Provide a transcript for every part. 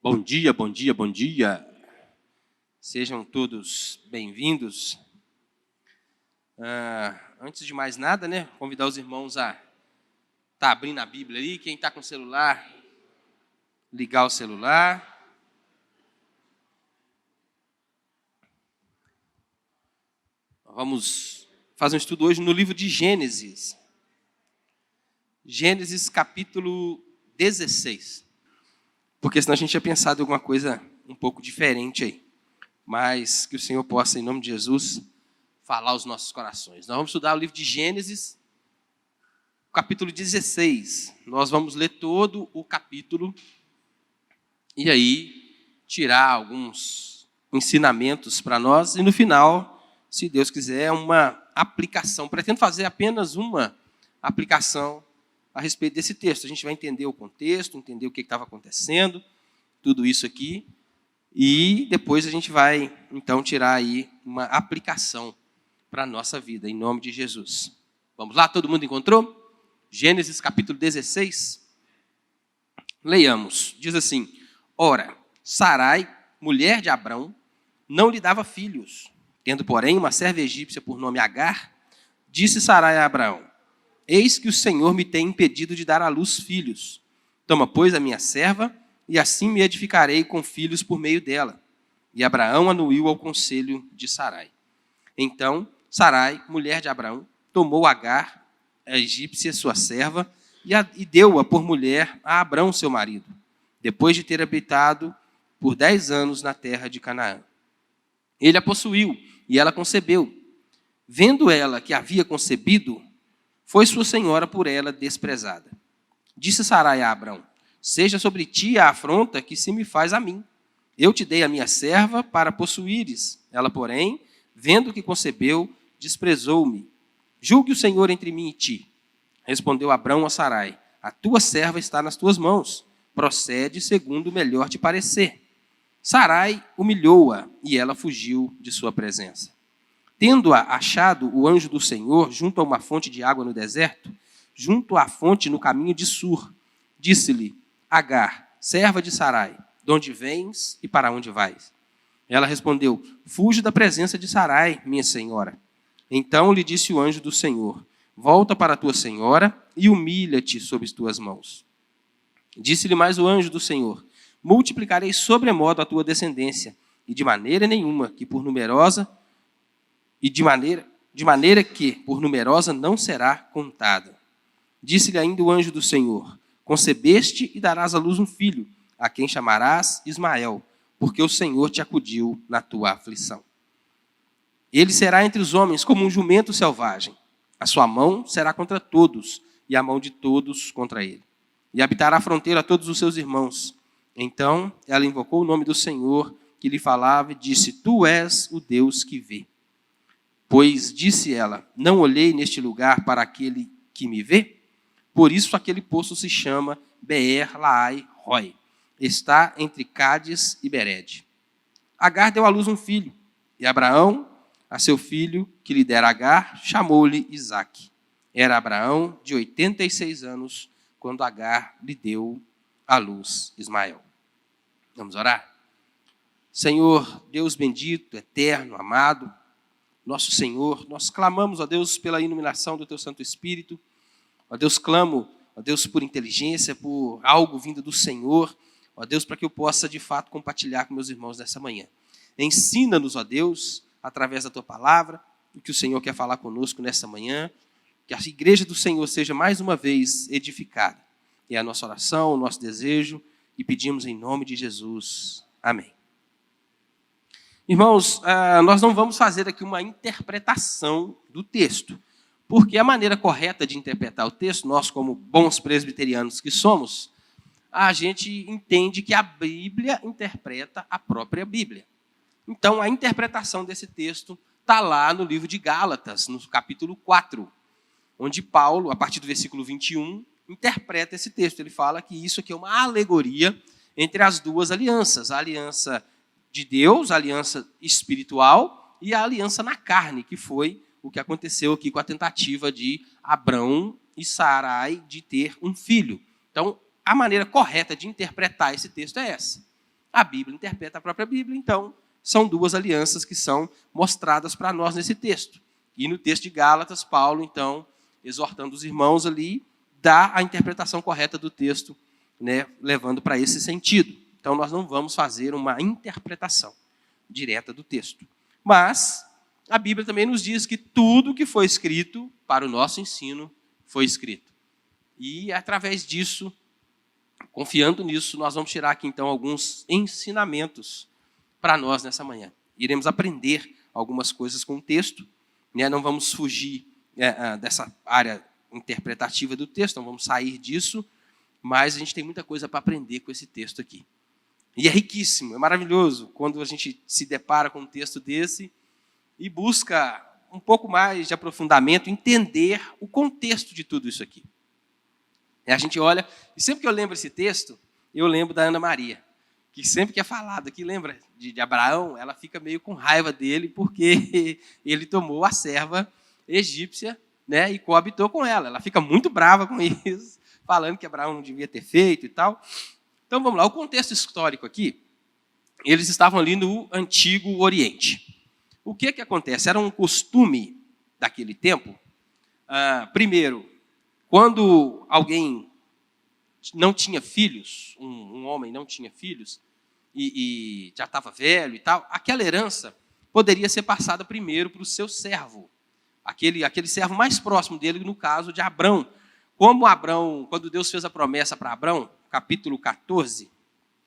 Bom dia, bom dia, bom dia. Sejam todos bem-vindos. Antes de mais nada, convidar os irmãos a estar abrindo a Bíblia ali. Quem está com o celular, ligar o celular. Vamos fazer um estudo hoje no livro de Gênesis. Gênesis capítulo 16. Porque senão a gente tinha pensado em alguma coisa um pouco diferente aí. Mas que o Senhor possa, em nome de Jesus, falar aos nossos corações. Nós vamos estudar o livro de Gênesis, capítulo 16. Nós vamos ler todo o capítulo e aí tirar alguns ensinamentos para nós. E no final, se Deus quiser, uma aplicação. Pretendo fazer apenas uma aplicação a respeito desse texto. A gente vai entender o contexto, entender o que estava acontecendo, tudo isso aqui. E depois a gente vai, então, tirar aí uma aplicação para a nossa vida, em nome de Jesus. Vamos lá? Todo mundo encontrou? Gênesis capítulo 16. Leiamos. Diz assim: Ora, Sarai, mulher de Abrão, não lhe dava filhos. Tendo, porém, uma serva egípcia por nome Agar, disse Sarai a Abraão: Eis que o Senhor me tem impedido de dar à luz filhos. Toma, pois, a minha serva, e assim me edificarei com filhos por meio dela. E Abraão anuiu ao conselho de Sarai. Então, Sarai, mulher de Abraão, tomou Agar, a egípcia, sua serva, e deu-a por mulher a Abrão, seu marido, depois de ter habitado por 10 anos na terra de Canaã. Ele a possuiu, e ela concebeu. Vendo ela que havia concebido, foi sua senhora por ela desprezada. Disse Sarai a Abrão: Seja sobre ti a afronta que se me faz a mim. Eu te dei a minha serva para possuíres. Ela, porém, vendo que concebeu, desprezou-me. Julgue o Senhor entre mim e ti. Respondeu Abrão a Sarai: A tua serva está nas tuas mãos. Procede segundo o melhor te parecer. Sarai humilhou-a, e ela fugiu de sua presença. Tendo-a achado o anjo do Senhor junto a uma fonte de água no deserto, junto à fonte no caminho de Sur, disse-lhe: Agar, serva de Sarai, de onde vens e para onde vais? Ela respondeu: Fujo da presença de Sarai, minha senhora. Então lhe disse o anjo do Senhor: Volta para a tua senhora e humilha-te sob as tuas mãos. Disse-lhe mais o anjo do Senhor: Multiplicarei sobremodo a tua descendência, e de maneira nenhuma que por numerosa de maneira que por numerosa não será contada. Disse-lhe ainda o anjo do Senhor: Concebeste e darás à luz um filho, a quem chamarás Ismael, porque o Senhor te acudiu na tua aflição. Ele será entre os homens como um jumento selvagem. A sua mão será contra todos, e a mão de todos contra ele. E habitará a fronteira a todos os seus irmãos. Então ela invocou o nome do Senhor que lhe falava e disse: Tu és o Deus que vê. Pois, disse ela, não olhei neste lugar para aquele que me vê? Por isso aquele poço se chama Beer-Lahai-Roi. Está entre Cádiz e Bered. Agar deu à luz um filho, e Abraão, a seu filho, que lhe dera Agar, chamou-lhe Isaque. Era Abraão de 86 anos, quando Agar lhe deu à luz Ismael. Vamos orar? Senhor, Deus bendito, eterno, amado, nosso Senhor, nós clamamos, ó Deus, pela iluminação do Teu Santo Espírito. Ó Deus, clamo, ó Deus, por inteligência, por algo vindo do Senhor. Ó Deus, para que eu possa, de fato, compartilhar com meus irmãos nessa manhã. Ensina-nos, ó Deus, através da Tua palavra, o que o Senhor quer falar conosco nessa manhã. Que a igreja do Senhor seja mais uma vez edificada. É a nossa oração, o nosso desejo, e pedimos em nome de Jesus. Amém. Irmãos, nós não vamos fazer aqui uma interpretação do texto, porque a maneira correta de interpretar o texto, nós como bons presbiterianos que somos, a gente entende que a Bíblia interpreta a própria Bíblia. Então, a interpretação desse texto está lá no livro de Gálatas, no capítulo 4, onde Paulo, a partir do versículo 21, interpreta esse texto. Ele fala que isso aqui é uma alegoria entre as duas alianças, a aliança de Deus, a aliança espiritual, e a aliança na carne, que foi o que aconteceu aqui com a tentativa de Abrão e Sarai de ter um filho. Então, a maneira correta de interpretar esse texto é essa. A Bíblia interpreta a própria Bíblia, então são duas alianças que são mostradas para nós nesse texto. E no texto de Gálatas, Paulo, então, exortando os irmãos ali, dá a interpretação correta do texto, né, levando para esse sentido. Então, nós não vamos fazer uma interpretação direta do texto. Mas a Bíblia também nos diz que tudo que foi escrito para o nosso ensino foi escrito. E, através disso, confiando nisso, nós vamos tirar aqui, então, alguns ensinamentos para nós nessa manhã. Iremos aprender algumas coisas com o texto, né? Não vamos fugir dessa área interpretativa do texto, não vamos sair disso, mas a gente tem muita coisa para aprender com esse texto aqui. E é riquíssimo, é maravilhoso quando a gente se depara com um texto desse e busca um pouco mais de aprofundamento, entender o contexto de tudo isso aqui. A gente olha, e sempre que eu lembro esse texto, eu lembro da Ana Maria, que sempre que é falado aqui, lembra de Abraão, ela fica meio com raiva dele, porque ele tomou a serva egípcia, né, e coabitou com ela. Ela fica muito brava com isso, falando que Abraão não devia ter feito e tal. Então, vamos lá, o contexto histórico aqui, eles estavam ali no Antigo Oriente. O que acontece? Era um costume daquele tempo, primeiro, quando alguém não tinha filhos, um homem não tinha filhos, e já estava velho e tal, aquela herança poderia ser passada primeiro para o seu servo, aquele servo mais próximo dele, no caso de Abrão. Como Abrão, quando Deus fez a promessa para Abrão, capítulo 14,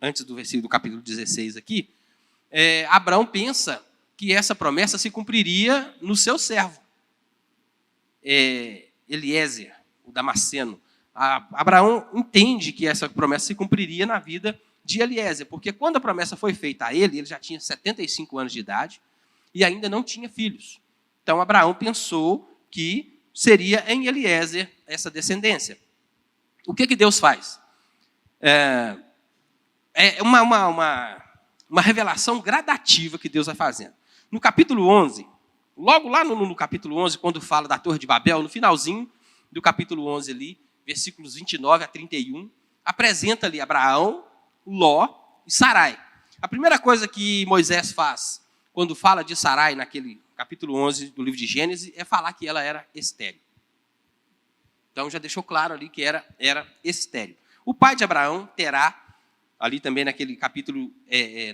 antes do versículo do capítulo 16 aqui, Abrão pensa que essa promessa se cumpriria no seu servo, Eliezer, o Damasceno. Abraão entende que essa promessa se cumpriria na vida de Eliezer, porque quando a promessa foi feita a ele já tinha 75 anos de idade e ainda não tinha filhos. Então, Abraão pensou que seria em Eliezer essa descendência. O que Deus faz? Uma revelação gradativa que Deus vai fazendo. No capítulo 11, logo lá no capítulo 11, quando fala da Torre de Babel, no finalzinho do capítulo 11 ali, versículos 29 a 31, apresenta ali Abraão, Ló e Sarai. A primeira coisa que Moisés faz quando fala de Sarai, naquele capítulo 11 do livro de Gênesis, é falar que ela era estéril. Então já deixou claro ali que era estéril. O pai de Abraão, Terá, ali também naquele capítulo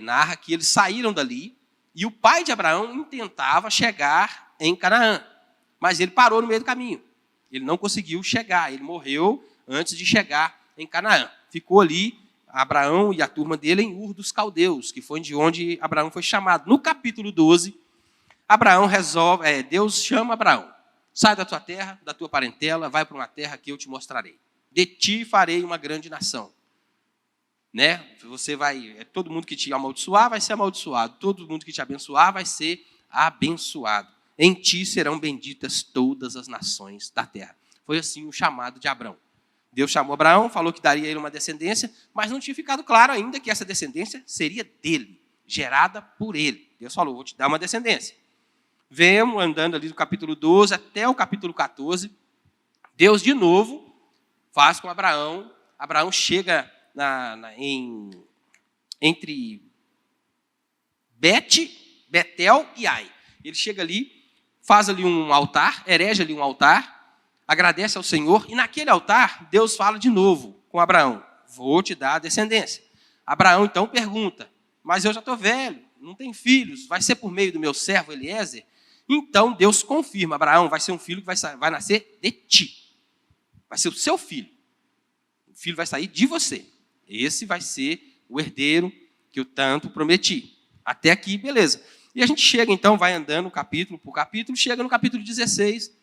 narra que eles saíram dali e o pai de Abraão intentava chegar em Canaã, mas ele parou no meio do caminho. Ele não conseguiu chegar, ele morreu antes de chegar em Canaã. Ficou ali Abraão e a turma dele em Ur dos Caldeus, que foi de onde Abraão foi chamado. No capítulo 12, Deus chama Abraão. Sai da tua terra, da tua parentela, vai para uma terra que eu te mostrarei. De ti farei uma grande nação. Né? Todo mundo que te amaldiçoar vai ser amaldiçoado. Todo mundo que te abençoar vai ser abençoado. Em ti serão benditas todas as nações da terra. Foi assim o chamado de Abrão. Deus chamou Abraão, falou que daria a ele uma descendência, mas não tinha ficado claro ainda que essa descendência seria dele, gerada por ele. Deus falou, vou te dar uma descendência. Vemos andando ali do capítulo 12 até o capítulo 14. Deus, de novo, faz com Abraão. Abraão chega entre Betel e Ai. Ele chega ali, faz ali um altar, erege ali um altar, agradece ao Senhor, e naquele altar, Deus fala de novo com Abraão, vou te dar a descendência. Abraão, então, pergunta, mas eu já estou velho, não tenho filhos, vai ser por meio do meu servo Eliezer? Então, Deus confirma, Abraão, vai ser um filho que vai nascer de ti. Vai ser o seu filho. O filho vai sair de você. Esse vai ser o herdeiro que eu tanto prometi. Até aqui, beleza. E a gente chega, então, vai andando capítulo por capítulo, chega no capítulo 16,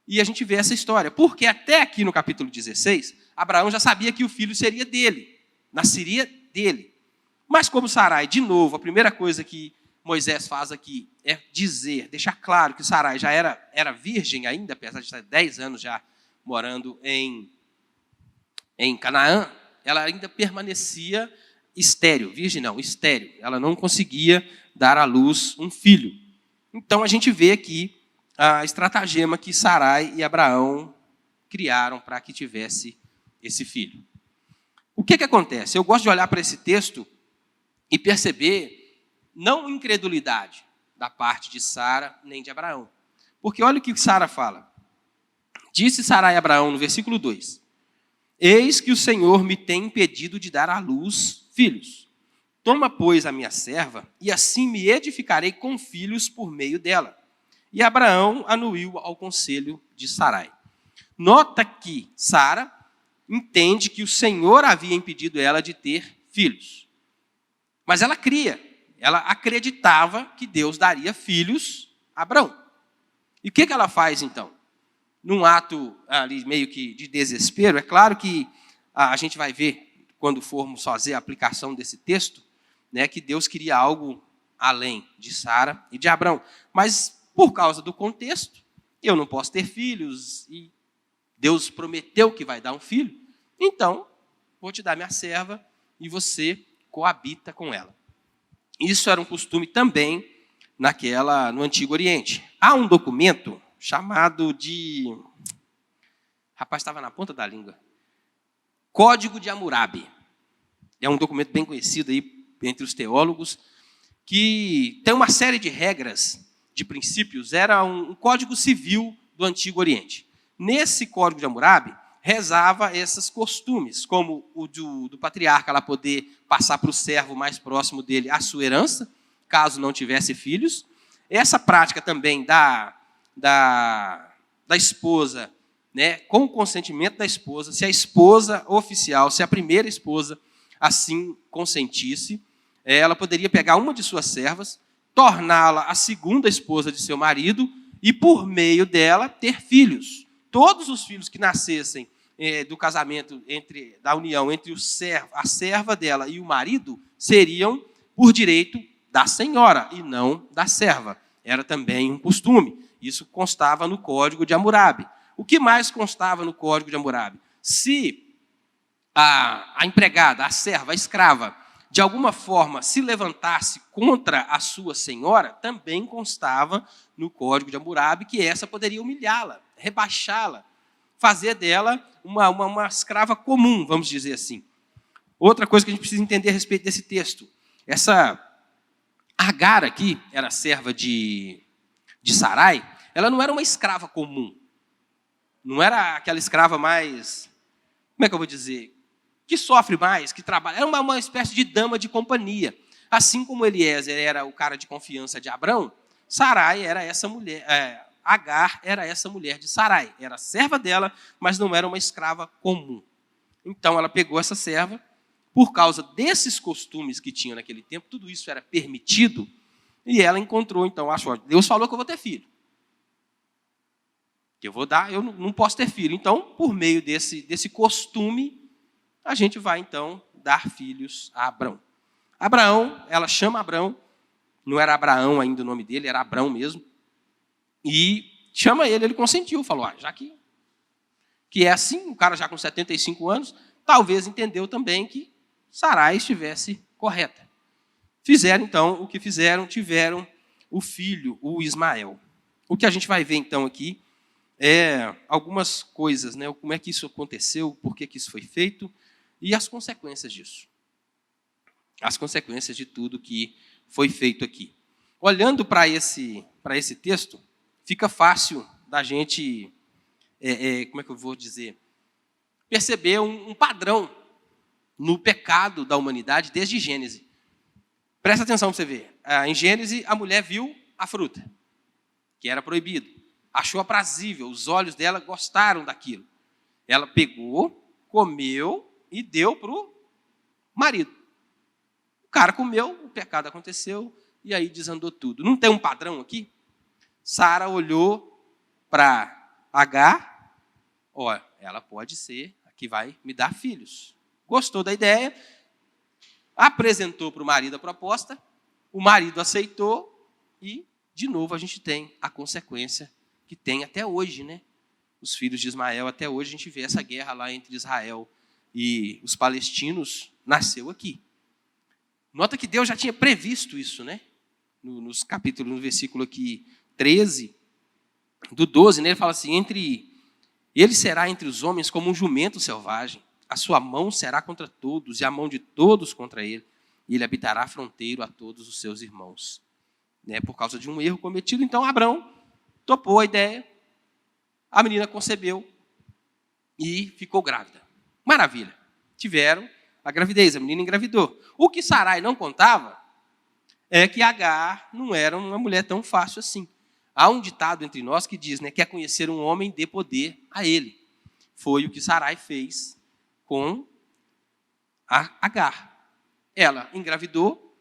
e a gente vê essa história. Porque até aqui no capítulo 16, Abraão já sabia que o filho seria dele, nasceria dele. Mas como Sarai, de novo, a primeira coisa que Moisés faz aqui é deixar claro que Sarai já era virgem ainda, apesar de estar 10 anos já morando em Canaã, ela ainda permanecia estéril, virgem não, estéril. Ela não conseguia dar à luz um filho. Então a gente vê aqui a estratagema que Sarai e Abraão criaram para que tivesse esse filho. O que acontece? Eu gosto de olhar para esse texto e perceber não incredulidade da parte de Sara nem de Abraão. Porque olha o que Sara fala. Disse Sarai a Abraão no versículo 2: Eis que o Senhor me tem impedido de dar à luz filhos. Toma, pois, a minha serva, e assim me edificarei com filhos por meio dela. E Abraão anuiu ao conselho de Sarai. Nota que Sara entende que o Senhor havia impedido ela de ter filhos. Mas ela cria, ela acreditava que Deus daria filhos a Abraão. E o que ela faz então? Num ato ali meio que de desespero, é claro que a gente vai ver, quando formos fazer a aplicação desse texto, né, que Deus queria algo além de Sara e de Abraão. Mas, por causa do contexto, eu não posso ter filhos, e Deus prometeu que vai dar um filho, então, vou te dar minha serva e você coabita com ela. Isso era um costume também no Antigo Oriente. Há um documento chamado de... Rapaz, estava na ponta da língua. Código de Hammurabi. É um documento bem conhecido aí entre os teólogos, que tem uma série de regras, de princípios. Era um código civil do Antigo Oriente. Nesse Código de Hammurabi, rezava esses costumes, como o do patriarca lá poder passar para o servo mais próximo dele a sua herança, caso não tivesse filhos. Essa prática também da esposa, né, com o consentimento da esposa, se a esposa oficial, se a primeira esposa assim consentisse, ela poderia pegar uma de suas servas, torná-la a segunda esposa de seu marido e, por meio dela, ter filhos. Todos os filhos que nascessem do casamento, da união entre a serva dela e o marido, seriam por direito da senhora e não da serva. Era também um costume. Isso constava no Código de Hammurabi. O que mais constava no Código de Hammurabi? Se a empregada, a serva, a escrava, de alguma forma se levantasse contra a sua senhora, também constava no Código de Hammurabi que essa poderia humilhá-la, rebaixá-la, fazer dela uma escrava comum, vamos dizer assim. Outra coisa que a gente precisa entender a respeito desse texto. Essa Agar aqui, era serva de Sarai, ela não era uma escrava comum. Não era aquela escrava mais, como é que eu vou dizer, que sofre mais, que trabalha. Era uma espécie de dama de companhia. Assim como Eliezer era o cara de confiança de Abrão, Sarai era essa mulher, Agar era essa mulher de Sarai. Era serva dela, mas não era uma escrava comum. Então ela pegou essa serva, por causa desses costumes que tinha naquele tempo, tudo isso era permitido, e ela encontrou, então, Deus falou que eu vou ter filho. Que eu não posso ter filho. Então, por meio desse costume, a gente vai, então, dar filhos a Abrão. Abraão, ela chama Abrão, não era Abraão ainda o nome dele, era Abrão mesmo, e chama ele consentiu, falou, já que é assim, o cara já com 75 anos, talvez entendeu também que Sarai estivesse correta. Fizeram, então, o que fizeram, tiveram o filho, o Ismael. O que a gente vai ver, então, aqui, algumas coisas, né? Como é que isso aconteceu, por que isso foi feito e as consequências disso. As consequências de tudo que foi feito aqui. Olhando para esse texto, fica fácil da gente, como é que eu vou dizer, perceber um padrão no pecado da humanidade desde Gênesis. Presta atenção para você ver. Em Gênesis, a mulher viu a fruta, que era proibido. Achou aprazível, os olhos dela gostaram daquilo. Ela pegou, comeu e deu para o marido. O cara comeu, o pecado aconteceu e aí desandou tudo. Não tem um padrão aqui? Sara olhou para Agar, ela pode ser a que vai me dar filhos. Gostou da ideia, apresentou para o marido a proposta, o marido aceitou e, de novo, a gente tem a consequência que tem até hoje, né? Os filhos de Ismael, até hoje a gente vê essa guerra lá entre Israel e os palestinos, nasceu aqui. Nota que Deus já tinha previsto isso, né? No versículo aqui 13, do 12, né? Ele fala assim, ele será entre os homens como um jumento selvagem, a sua mão será contra todos e a mão de todos contra ele. e ele habitará fronteiro a todos os seus irmãos. Né? Por causa de um erro cometido, então Abrão topou a ideia, a menina concebeu e ficou grávida. Maravilha. Tiveram a gravidez, a menina engravidou. O que Sarai não contava é que Agar não era uma mulher tão fácil assim. Há um ditado entre nós que diz, né, quer conhecer um homem, dê poder a ele. Foi o que Sarai fez com a Agar. Ela engravidou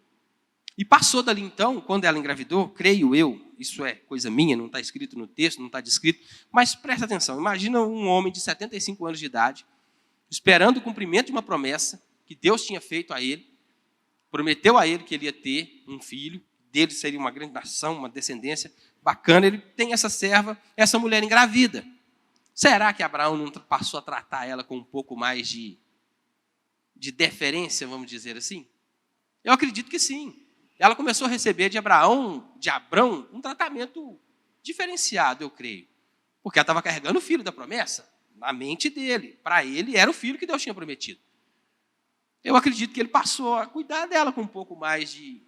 e passou dali então, quando ela engravidou, creio eu, isso é coisa minha, não está escrito no texto, não está descrito, mas presta atenção, imagina um homem de 75 anos de idade, esperando o cumprimento de uma promessa que Deus tinha feito a ele, prometeu a ele que ele ia ter um filho, dele seria uma grande nação, uma descendência bacana, ele tem essa serva, essa mulher engravida. Será que Abraão não passou a tratar ela com um pouco mais de deferência, vamos dizer assim? Eu acredito que sim. Ela começou a receber de Abrão, um tratamento diferenciado, eu creio. Porque ela estava carregando o filho da promessa na mente dele. Para ele, era o filho que Deus tinha prometido. Eu acredito que ele passou a cuidar dela com um pouco mais de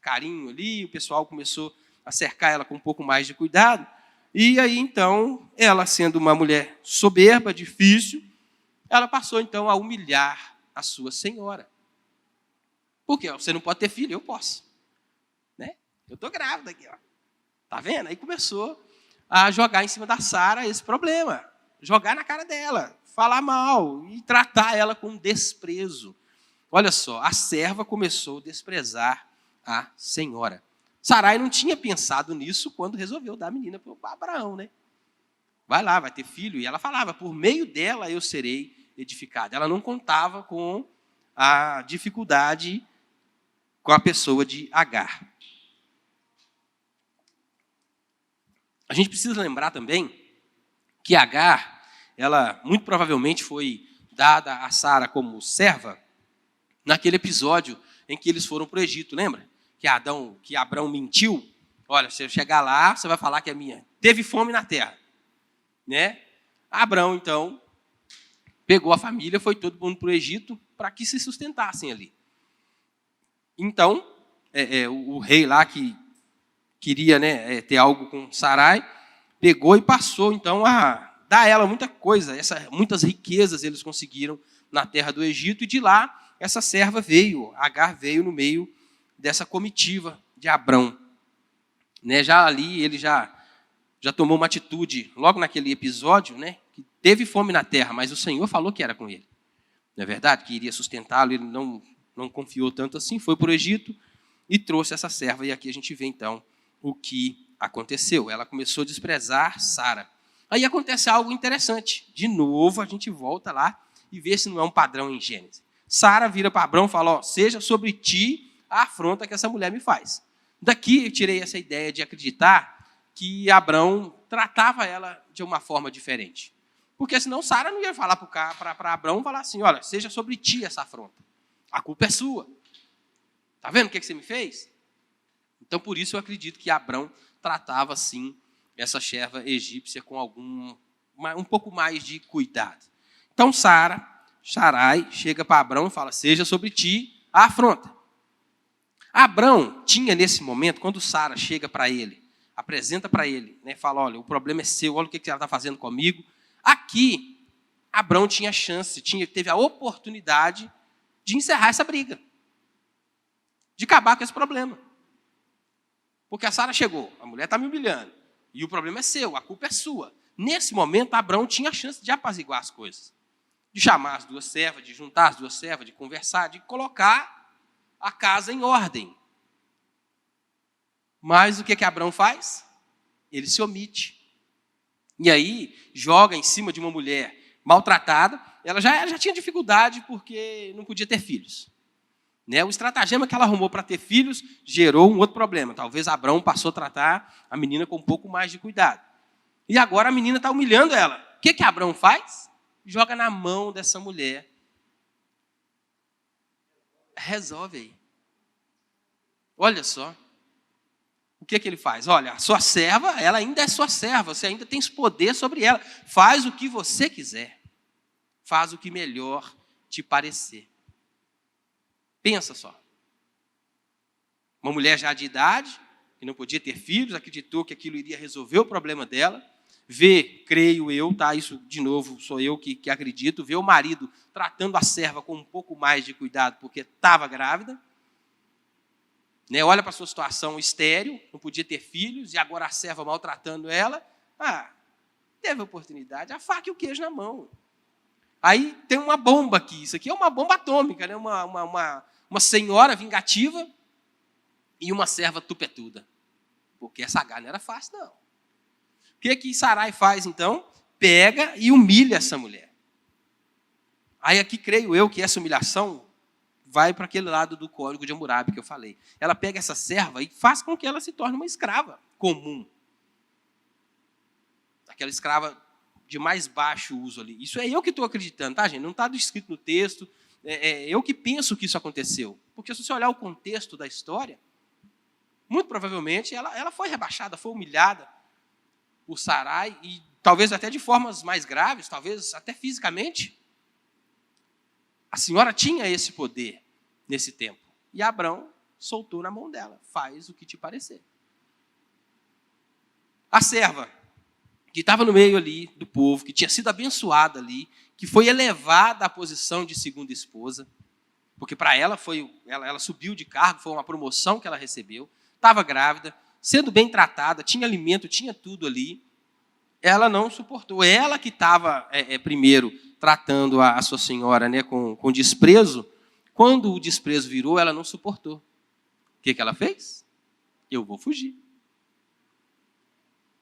carinho ali, o pessoal começou a cercar ela com um pouco mais de cuidado. E aí, então, ela sendo uma mulher soberba, difícil, ela passou, então, a humilhar a sua senhora. Porque você não pode ter filho, eu posso. Né? Eu estou grávida aqui. Ó. Tá vendo? Aí começou a jogar em cima da Sara esse problema. Jogar na cara dela, falar mal e tratar ela com desprezo. Olha só, a serva começou a desprezar a senhora. Sarai não tinha pensado nisso quando resolveu dar a menina para Abraão, né? Vai lá, vai ter filho. E ela falava, por meio dela eu serei edificada. Ela não contava com a dificuldade com a pessoa de Agar. A gente precisa lembrar também que Agar, ela muito provavelmente foi dada a Sara como serva naquele episódio em que eles foram para o Egito, lembra? Que Abrão mentiu. Olha, se eu chegar lá, você vai falar que é minha. Teve fome na terra. Né? Abrão, então, pegou a família, foi todo mundo para o Egito para que se sustentassem ali. Então, o rei lá que queria, né, ter algo com Sarai, pegou e passou, então, a dar a ela muita coisa, muitas riquezas eles conseguiram na terra do Egito, e de lá, essa serva veio, Agar veio no meio dessa comitiva de Abrão. Né, já ali, ele já tomou uma atitude, logo naquele episódio, né, que teve fome na terra, mas o Senhor falou que era com ele. Não é verdade? Que iria sustentá-lo, ele não confiou tanto assim, foi para o Egito e trouxe essa serva. E aqui a gente vê, então, o que aconteceu. Ela começou a desprezar Sara. Aí acontece algo interessante. De novo, a gente volta lá e vê se não é um padrão em Gênesis. Sara vira para Abrão e fala, ó, seja sobre ti a afronta que essa mulher me faz. Daqui eu tirei essa ideia de acreditar que Abrão tratava ela de uma forma diferente. Porque senão Sara não ia falar para Abrão, falar assim, olha, seja sobre ti essa afronta. A culpa é sua. Está vendo o que você me fez? Então, por isso eu acredito que Abrão tratava, sim, essa serva egípcia com um pouco mais de cuidado. Então, Sarai, chega para Abrão e fala, seja sobre ti a afronta. Abrão tinha, nesse momento, quando Sara chega para ele, apresenta para ele, né, fala, olha, o problema é seu, olha o que ela está fazendo comigo. Aqui, Abrão tinha chance, teve a oportunidade de encerrar essa briga, de acabar com esse problema. Porque a Sara chegou, a mulher está me humilhando, e o problema é seu, a culpa é sua. Nesse momento, Abrão tinha a chance de apaziguar as coisas, de chamar as duas servas, de juntar as duas servas, de conversar, de colocar a casa em ordem. Mas o que Abrão faz? Ele se omite. E aí, joga em cima de uma mulher maltratada. Ela já tinha dificuldade porque não podia ter filhos. Né? O estratagema que ela arrumou para ter filhos gerou um outro problema. Talvez Abrão passou a tratar a menina com um pouco mais de cuidado. E agora a menina está humilhando ela. O que Abrão faz? Joga na mão dessa mulher. Resolve aí. Olha só. O que ele faz? Olha, a sua serva, ela ainda é sua serva, você ainda tem esse poder sobre ela. Faz o que você quiser. Faz o que melhor te parecer. Pensa só. uma mulher já de idade, que não podia ter filhos, acreditou que aquilo iria resolver o problema dela, vê, creio eu, tá? Isso, de novo, sou eu que acredito, vê o marido tratando a serva com um pouco mais de cuidado, porque estava grávida, né? Olha para a sua situação estéril, não podia ter filhos, e agora a serva maltratando ela. Teve oportunidade, a faca e o queijo na mão. Aí tem uma bomba aqui, isso aqui é uma bomba atômica, né? Uma senhora vingativa e uma serva tupetuda. Porque essa Agar não era fácil, não. O que Sarai faz, então? Pega e humilha essa mulher. Aí aqui, creio eu, que essa humilhação vai para aquele lado do código de Hammurabi que eu falei. Ela pega essa serva e faz com que ela se torne uma escrava comum. Aquela escrava de mais baixo uso ali. Isso é eu que estou acreditando, tá, gente? Não está escrito no texto. É eu que penso que isso aconteceu. Porque se você olhar o contexto da história, muito provavelmente ela foi rebaixada, foi humilhada por Sarai, e talvez até de formas mais graves, talvez até fisicamente. A senhora tinha esse poder nesse tempo. E Abrão soltou na mão dela. Faz o que te parecer. A serva, que estava no meio ali do povo, que tinha sido abençoada ali, que foi elevada à posição de segunda esposa, porque para ela ela subiu de cargo, foi uma promoção que ela recebeu, estava grávida, sendo bem tratada, tinha alimento, tinha tudo ali. Ela não suportou. Ela que estava primeiro tratando a sua senhora, né, com desprezo, quando o desprezo virou, ela não suportou. O que ela fez? Eu vou fugir.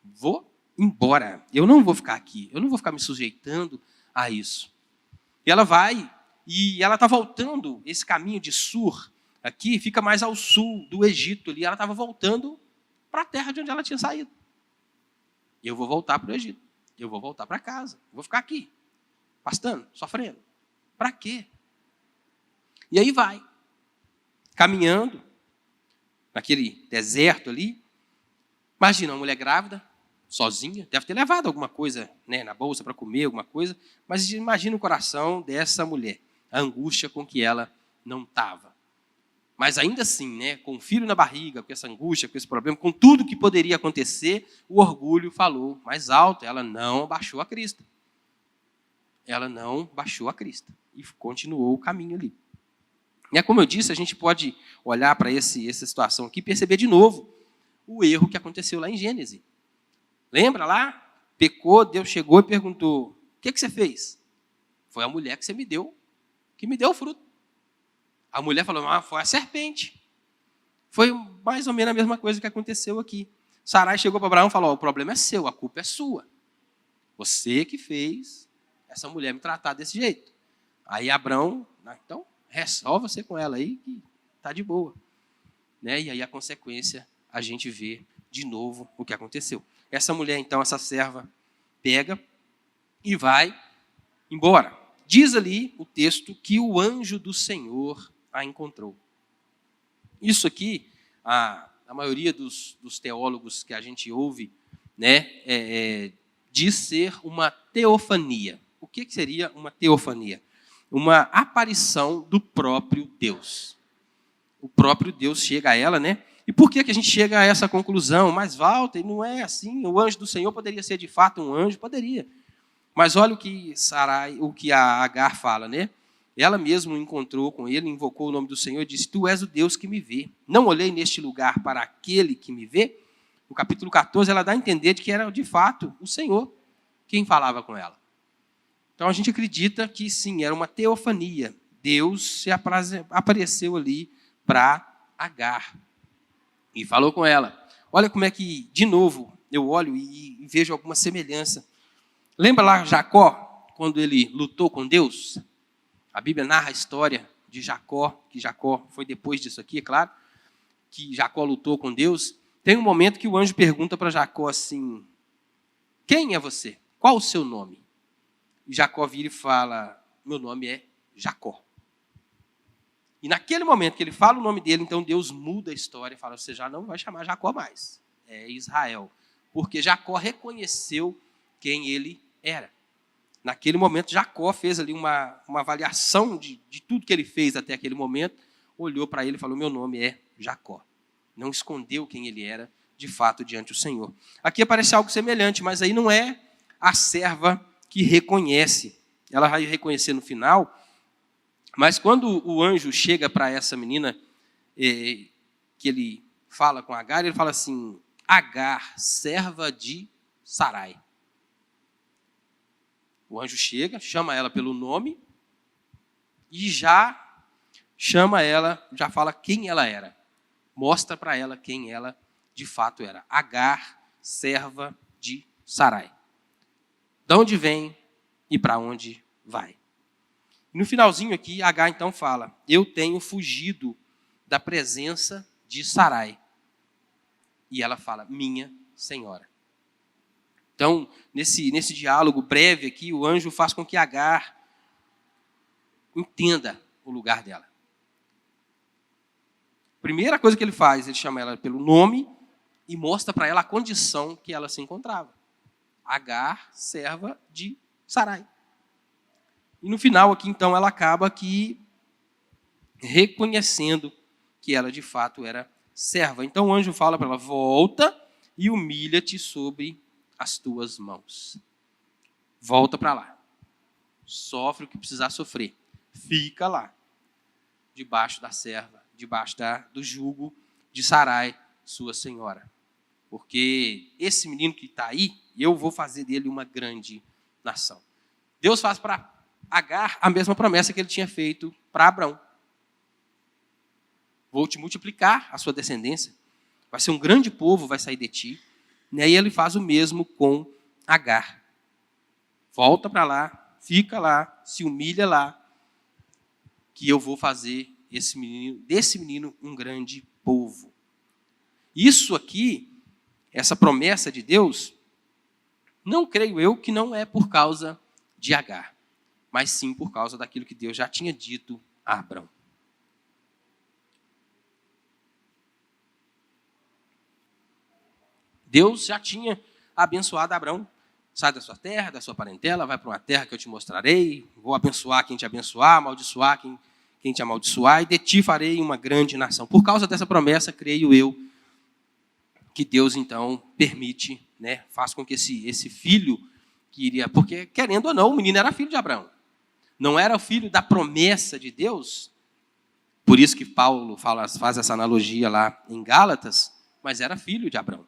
Vou embora. Eu não vou ficar aqui. Eu não vou ficar me sujeitando a isso. E ela vai, e ela está voltando, esse caminho de Sur, aqui, fica mais ao sul do Egito ali. Ela estava voltando para a terra de onde ela tinha saído. Eu vou voltar para o Egito. Eu vou voltar para casa. Vou ficar aqui, pastando, sofrendo. Para quê? E aí vai, caminhando, naquele deserto ali. Imagina uma mulher grávida, sozinha, deve ter levado alguma coisa, né, na bolsa para comer, alguma coisa, mas imagina o coração dessa mulher, a angústia com que ela não estava. Mas ainda assim, né, com o filho na barriga, com essa angústia, com esse problema, com tudo que poderia acontecer, o orgulho falou mais alto, ela não baixou a crista. Ela não baixou a crista e continuou o caminho ali. E como eu disse, a gente pode olhar para essa situação aqui e perceber de novo o erro que aconteceu lá em Gênesis. Lembra lá? Pecou, Deus chegou e perguntou, o que você fez? Foi a mulher que você me deu, que me deu o fruto. A mulher falou, foi a serpente. Foi mais ou menos a mesma coisa que aconteceu aqui. Sarai chegou para Abraão e falou, o problema é seu, a culpa é sua. Você que fez essa mulher me tratar desse jeito. Aí Abraão, então, resolva você com ela aí, que está de boa. Né? E aí a consequência, a gente vê de novo o que aconteceu. Essa mulher, então, essa serva, pega e vai embora. Diz ali o texto que o anjo do Senhor a encontrou. Isso aqui, a maioria dos teólogos que a gente ouve, né, diz ser uma teofania. O que seria uma teofania? Uma aparição do próprio Deus. O próprio Deus chega a ela, né? E por que a gente chega a essa conclusão? Mas, Walter, não é assim. O anjo do Senhor poderia ser de fato um anjo? Poderia. Mas olha o que a Agar fala, né? Ela mesma encontrou com ele, invocou o nome do Senhor e disse, tu és o Deus que me vê. Não olhei neste lugar para aquele que me vê? No capítulo 14, ela dá a entender de que era de fato o Senhor quem falava com ela. Então a gente acredita que sim, era uma teofania. Deus se apareceu ali para Agar e falou com ela. Olha como é que, de novo, eu olho e vejo alguma semelhança. Lembra lá Jacó, quando ele lutou com Deus? A Bíblia narra a história de Jacó, que Jacó foi depois disso aqui, é claro, que Jacó lutou com Deus. Tem um momento que o anjo pergunta para Jacó assim, quem é você? Qual o seu nome? E Jacó vira e fala, meu nome é Jacó. E naquele momento que ele fala o nome dele, então Deus muda a história e fala, você já não vai chamar Jacó mais, é Israel. Porque Jacó reconheceu quem ele era. Naquele momento, Jacó fez ali uma avaliação de tudo que ele fez até aquele momento, olhou para ele e falou, meu nome é Jacó. não escondeu quem ele era de fato diante do Senhor. Aqui aparece algo semelhante, mas aí não é a serva que reconhece. Ela vai reconhecer no final, mas quando o anjo chega para essa menina, que ele fala com Agar, ele fala assim: Agar, serva de Sarai. O anjo chega, chama ela pelo nome e já chama ela, já fala quem ela era. Mostra para ela quem ela de fato era. Agar, serva de Sarai. De onde vem e para onde vai. No finalzinho aqui, Agar então fala: eu tenho fugido da presença de Sarai. E ela fala: minha senhora. Então, nesse diálogo breve aqui, o anjo faz com que Agar entenda o lugar dela. Primeira coisa que ele faz, ele chama ela pelo nome e mostra para ela a condição que ela se encontrava. Agar, serva de Sarai. E no final aqui, então, ela acaba aqui reconhecendo que ela de fato era serva. Então o anjo fala para ela: volta e humilha-te sobre as tuas mãos. Volta para lá. Sofre o que precisar sofrer. Fica lá, debaixo da serva, debaixo do jugo de Sarai, sua senhora. Porque esse menino que está aí, eu vou fazer dele uma grande nação. Deus faz para Agar a mesma promessa que ele tinha feito para Abrão. Vou te multiplicar a sua descendência. Vai ser um grande povo, vai sair de ti. E aí ele faz o mesmo com Agar. Volta para lá, fica lá, se humilha lá, que eu vou fazer desse menino um grande povo. Isso aqui, essa promessa de Deus, não creio eu que não é por causa de Agar, mas sim por causa daquilo que Deus já tinha dito a Abrão. Deus já tinha abençoado Abrão. Sai da sua terra, da sua parentela, vai para uma terra que eu te mostrarei. Vou abençoar quem te abençoar, amaldiçoar quem te amaldiçoar, e de ti farei uma grande nação. Por causa dessa promessa, creio eu, que Deus, então, permite, faz com que esse filho que iria... Porque, querendo ou não, o menino era filho de Abraão. Não era o filho da promessa de Deus. Por isso que Paulo faz essa analogia lá em Gálatas, mas era filho de Abraão.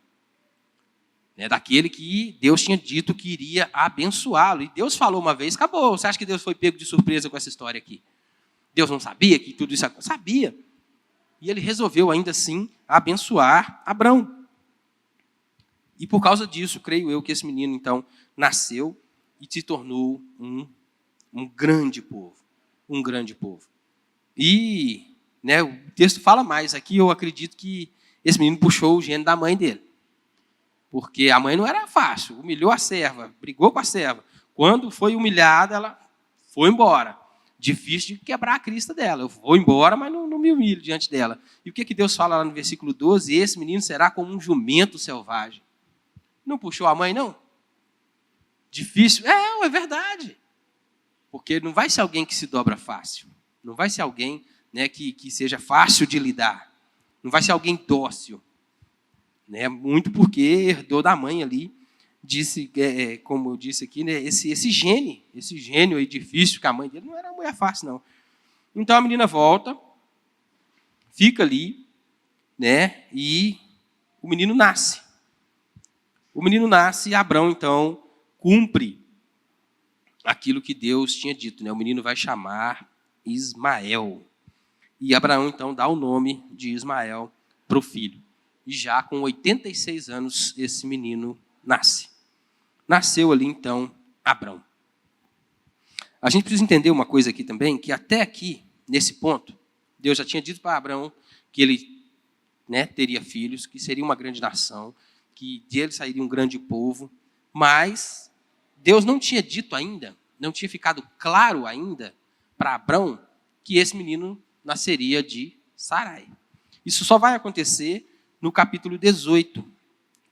Daquele que Deus tinha dito que iria abençoá-lo. E Deus falou uma vez, acabou. Você acha que Deus foi pego de surpresa com essa história aqui? Deus não sabia que tudo isso aconteceu? Sabia. E ele resolveu ainda assim abençoar Abrão. E por causa disso, creio eu que esse menino então nasceu e se tornou um grande povo. Um grande povo. E o texto fala mais aqui, eu acredito que esse menino puxou o gene da mãe dele. Porque a mãe não era fácil, humilhou a serva, brigou com a serva. Quando foi humilhada, ela foi embora. Difícil de quebrar a crista dela. Eu vou embora, mas não me humilho diante dela. E o que Deus fala lá no versículo 12? Esse menino será como um jumento selvagem. Não puxou a mãe, não? Difícil? É verdade. Porque não vai ser alguém que se dobra fácil. Não vai ser alguém que seja fácil de lidar. Não vai ser alguém dócil. Muito porque herdou da mãe ali, como eu disse aqui, esse gênio aí difícil, que a mãe dele não era uma mulher fácil, não. Então a menina volta, fica ali, e o menino nasce. O menino nasce e Abrão, então, cumpre aquilo que Deus tinha dito. O menino vai chamar Ismael. E Abraão, então, dá o nome de Ismael para o filho. E já com 86 anos, esse menino nasce. Nasceu ali, então, Abrão. A gente precisa entender uma coisa aqui também, que até aqui, nesse ponto, Deus já tinha dito para Abrão que ele teria filhos, que seria uma grande nação, que dele sairia um grande povo, mas Deus não tinha dito ainda, não tinha ficado claro ainda para Abrão que esse menino nasceria de Sarai. Isso só vai acontecer no capítulo 18,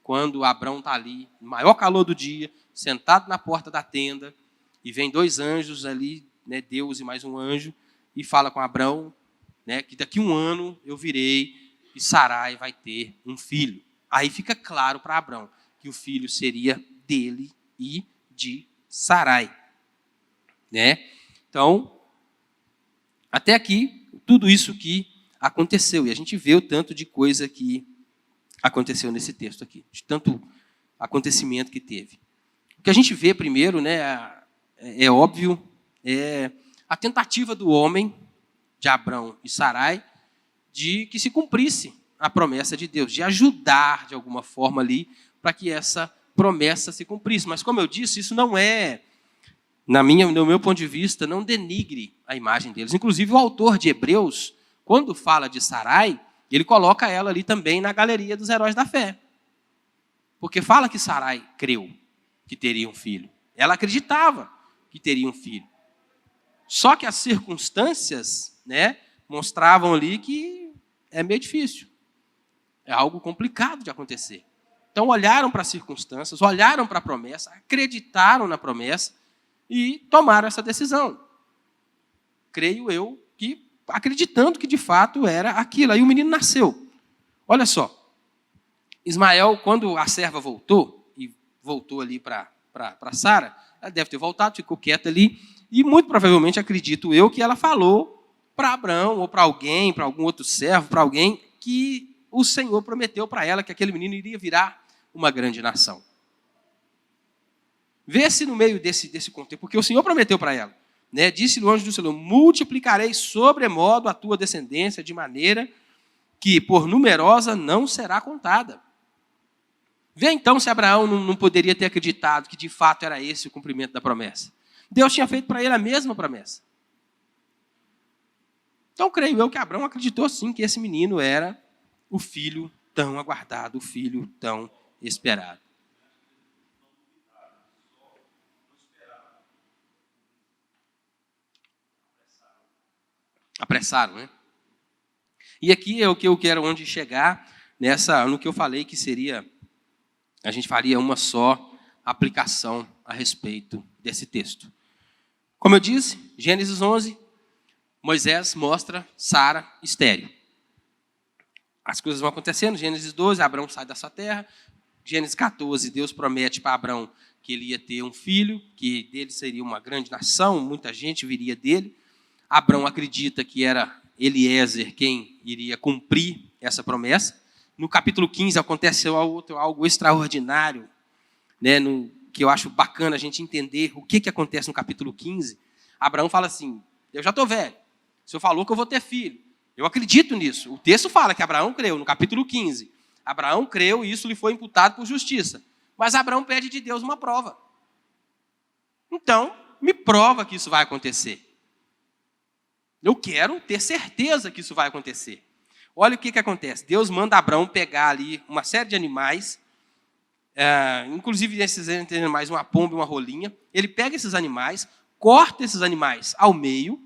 quando Abrão está ali, no maior calor do dia, sentado na porta da tenda, e vem dois anjos ali, Deus e mais um anjo, e fala com Abrão, que daqui a um ano eu virei e Sarai vai ter um filho. Aí fica claro para Abrão que o filho seria dele e de Sarai. Né? Então, até aqui, tudo isso que aconteceu. E a gente vê o tanto de coisa que aconteceu nesse texto aqui, de tanto acontecimento que teve. O que a gente vê primeiro, né, é óbvio, é a tentativa do homem, de Abrão e Sarai, de que se cumprisse a promessa de Deus, de ajudar de alguma forma ali para que essa promessa se cumprisse. Mas, como eu disse, isso não é, no meu ponto de vista, não denigre a imagem deles. Inclusive, o autor de Hebreus, quando fala de Sarai, ele coloca ela ali também na galeria dos heróis da fé. Porque fala que Sarai creu que teria um filho. Ela acreditava que teria um filho. Só que as circunstâncias, né, mostravam ali que é meio difícil. É algo complicado de acontecer. Então, olharam para as circunstâncias, olharam para a promessa, acreditaram na promessa e tomaram essa decisão. Creio eu que acreditando que de fato era aquilo. Aí o menino nasceu. Olha só. Ismael, quando a serva voltou, e voltou ali para Sara, ela deve ter voltado, ficou quieta ali, e muito provavelmente, acredito eu, que ela falou para Abrão, ou para alguém, para algum outro servo, para alguém, que o Senhor prometeu para ela que aquele menino iria virar uma grande nação. Vê-se no meio desse contexto, porque o Senhor prometeu para ela, né? Disse-lhe o anjo do Senhor: multiplicarei sobremodo a tua descendência, de maneira que, por numerosa, não será contada. Vê então se Abraão não poderia ter acreditado que de fato era esse o cumprimento da promessa. Deus tinha feito para ele a mesma promessa. Então, creio eu que Abraão acreditou sim que esse menino era o filho tão aguardado, o filho tão esperado. Apressaram, né? E aqui é o que eu quero onde chegar, no que eu falei que seria, a gente faria uma só aplicação a respeito desse texto. Como eu disse, Gênesis 11, Moisés mostra Sara estéril. As coisas vão acontecendo. Gênesis 12, Abrão sai da sua terra. Gênesis 14, Deus promete para Abrão que ele ia ter um filho, que dele seria uma grande nação, muita gente viria dele. Abrão acredita que era Eliezer quem iria cumprir essa promessa. No capítulo 15 aconteceu algo extraordinário, né, que eu acho bacana a gente entender o que acontece no capítulo 15. Abraão fala assim: eu já estou velho, o Senhor falou que eu vou ter filho. Eu acredito nisso. O texto fala que Abraão creu, no capítulo 15. Abraão creu e isso lhe foi imputado por justiça. Mas Abraão pede de Deus uma prova. Então, me prova que isso vai acontecer. Eu quero ter certeza que isso vai acontecer. Olha o que acontece. Deus manda Abraão pegar ali uma série de animais, inclusive esses animais, uma pomba e uma rolinha. Ele pega esses animais, corta esses animais ao meio,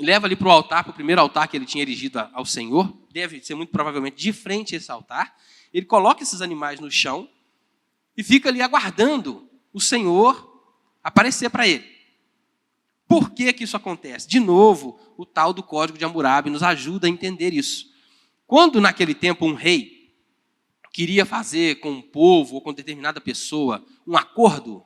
leva ali para o altar, para o primeiro altar que ele tinha erigido ao Senhor. Deve ser muito provavelmente de frente a esse altar. Ele coloca esses animais no chão e fica ali aguardando o Senhor aparecer para ele. Por que isso acontece? De novo, o tal do Código de Hammurabi nos ajuda a entender isso. Quando, naquele tempo, um rei queria fazer com um povo ou com determinada pessoa um acordo, o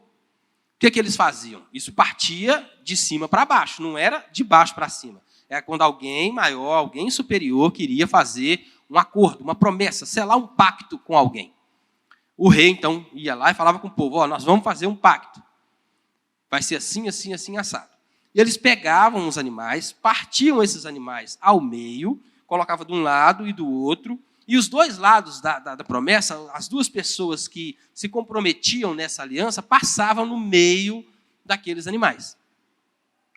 que eles faziam? Isso partia de cima para baixo, não era de baixo para cima. Era quando alguém maior, alguém superior queria fazer um acordo, uma promessa, selar um pacto com alguém. O rei, então, ia lá e falava com o povo: nós vamos fazer um pacto. Vai ser assim, assim, assim, assado. E eles pegavam os animais, partiam esses animais ao meio, colocavam de um lado e do outro, e os dois lados da promessa, as duas pessoas que se comprometiam nessa aliança, passavam no meio daqueles animais.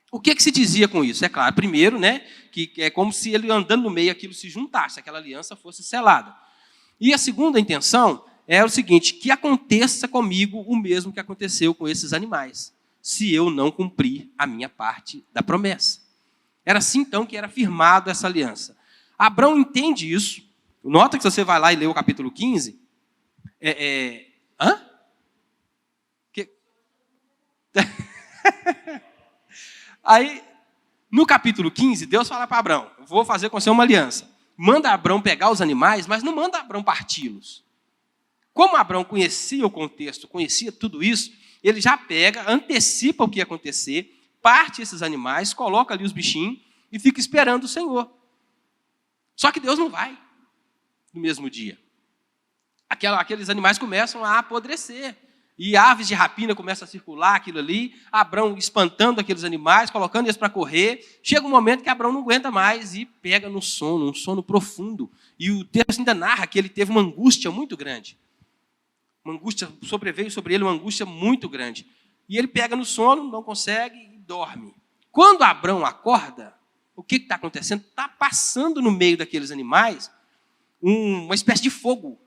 O que se dizia com isso? É claro, primeiro, né, que é como se ele andando no meio aquilo se juntasse, aquela aliança fosse selada. E a segunda intenção é o seguinte: que aconteça comigo o mesmo que aconteceu com esses animais, se eu não cumprir a minha parte da promessa. Era assim, então, que era firmado essa aliança. Abrão entende isso. Nota que se você vai lá e lê o capítulo 15... Hã? Que... Aí, no capítulo 15, Deus fala para Abrão: vou fazer com você uma aliança. manda Abrão pegar os animais, mas não manda Abrão parti-los. Como Abrão conhecia o contexto, conhecia tudo isso, ele já pega, antecipa o que ia acontecer, parte esses animais, coloca ali os bichinhos e fica esperando o Senhor. Só que Deus não vai no mesmo dia. Aqueles animais começam a apodrecer. E aves de rapina começam a circular aquilo ali, Abrão espantando aqueles animais, colocando eles para correr. Chega um momento que Abrão não aguenta mais e pega no sono, um sono profundo. E o texto ainda narra que ele teve uma angústia muito grande. Uma angústia, sobreveio sobre ele uma angústia muito grande. E ele pega no sono, não consegue e dorme. Quando Abrão acorda, o que está acontecendo? Está passando no meio daqueles animais uma espécie de fogo.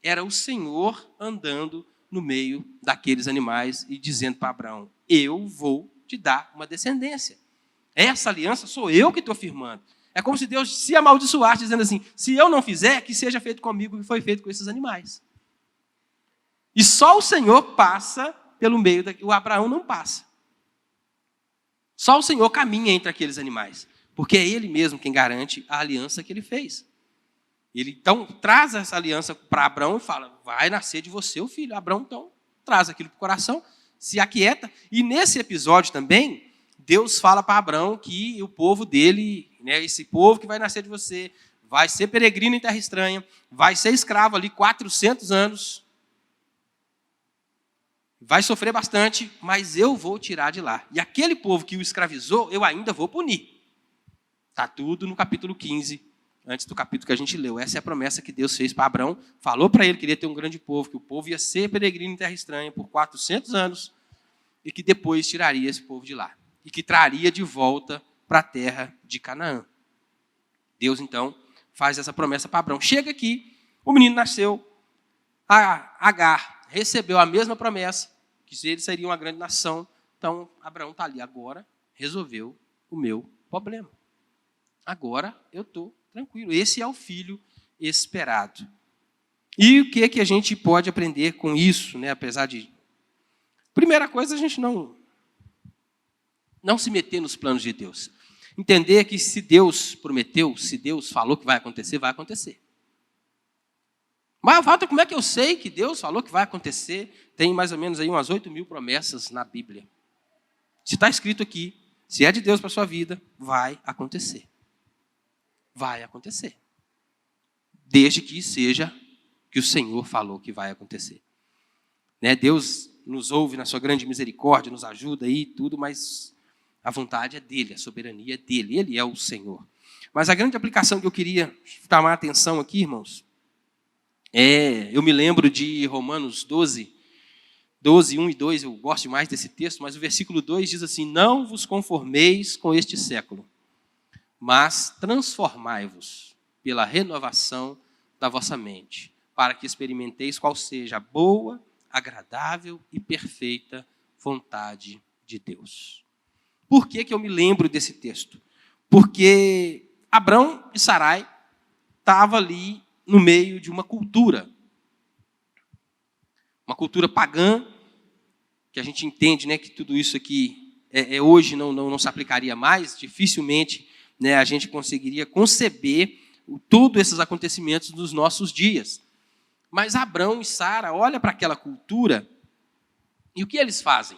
Era o Senhor andando no meio daqueles animais e dizendo para Abraão, eu vou te dar uma descendência. Essa aliança sou eu que estou firmando. É como se Deus se amaldiçoasse, dizendo assim, se eu não fizer, que seja feito comigo o que foi feito com esses animais. E só o Senhor passa pelo meio, o Abraão não passa. Só o Senhor caminha entre aqueles animais, porque é Ele mesmo quem garante a aliança que Ele fez. Ele, então, traz essa aliança para Abrão e fala, vai nascer de você o filho. Abrão, então, traz aquilo para o coração, se aquieta. E nesse episódio também, Deus fala para Abrão que o povo dele, né, esse povo que vai nascer de você, vai ser peregrino em terra estranha, vai ser escravo ali 400 anos, vai sofrer bastante, mas eu vou tirar de lá. E aquele povo que o escravizou, eu ainda vou punir. Está tudo no capítulo 15, antes do capítulo que a gente leu. Essa é a promessa que Deus fez para Abrão. Falou para ele que ele ia ter um grande povo, que o povo ia ser peregrino em terra estranha por 400 anos e que depois tiraria esse povo de lá. E que traria de volta para a terra de Canaã. Deus, então, faz essa promessa para Abrão. Chega aqui, o menino nasceu, Agar recebeu a mesma promessa, que ele seria uma grande nação. Então, Abraão está ali agora, resolveu o meu problema. Agora eu estou tranquilo. Esse é o filho esperado. E o que a gente pode aprender com isso, né? Apesar de... Primeira coisa, a gente não se meter nos planos de Deus. Entender que se Deus prometeu, se Deus falou que vai acontecer, vai acontecer. Mas, Walter, como é que eu sei que Deus falou que vai acontecer? Tem mais ou menos aí umas 8.000 promessas na Bíblia. Se está escrito aqui, se é de Deus para a sua vida, vai acontecer. Vai acontecer. Desde que seja que o Senhor falou que vai acontecer. Né? Deus nos ouve na sua grande misericórdia, nos ajuda aí e tudo, mas a vontade é dele, a soberania é dele, ele é o Senhor. Mas a grande aplicação que eu queria chamar a atenção aqui, irmãos, eu me lembro de Romanos 12, 1 e 2, eu gosto demais desse texto, mas o versículo 2 diz assim, não vos conformeis com este século, mas transformai-vos pela renovação da vossa mente, para que experimenteis qual seja a boa, agradável e perfeita vontade de Deus. Por que eu me lembro desse texto? Porque Abrão e Sarai estavam ali no meio de uma cultura pagã, que a gente entende, né, que tudo isso aqui hoje não se aplicaria mais, dificilmente, né, a gente conseguiria conceber todos esses acontecimentos nos nossos dias. Mas Abrão e Sara olham para aquela cultura e o que eles fazem?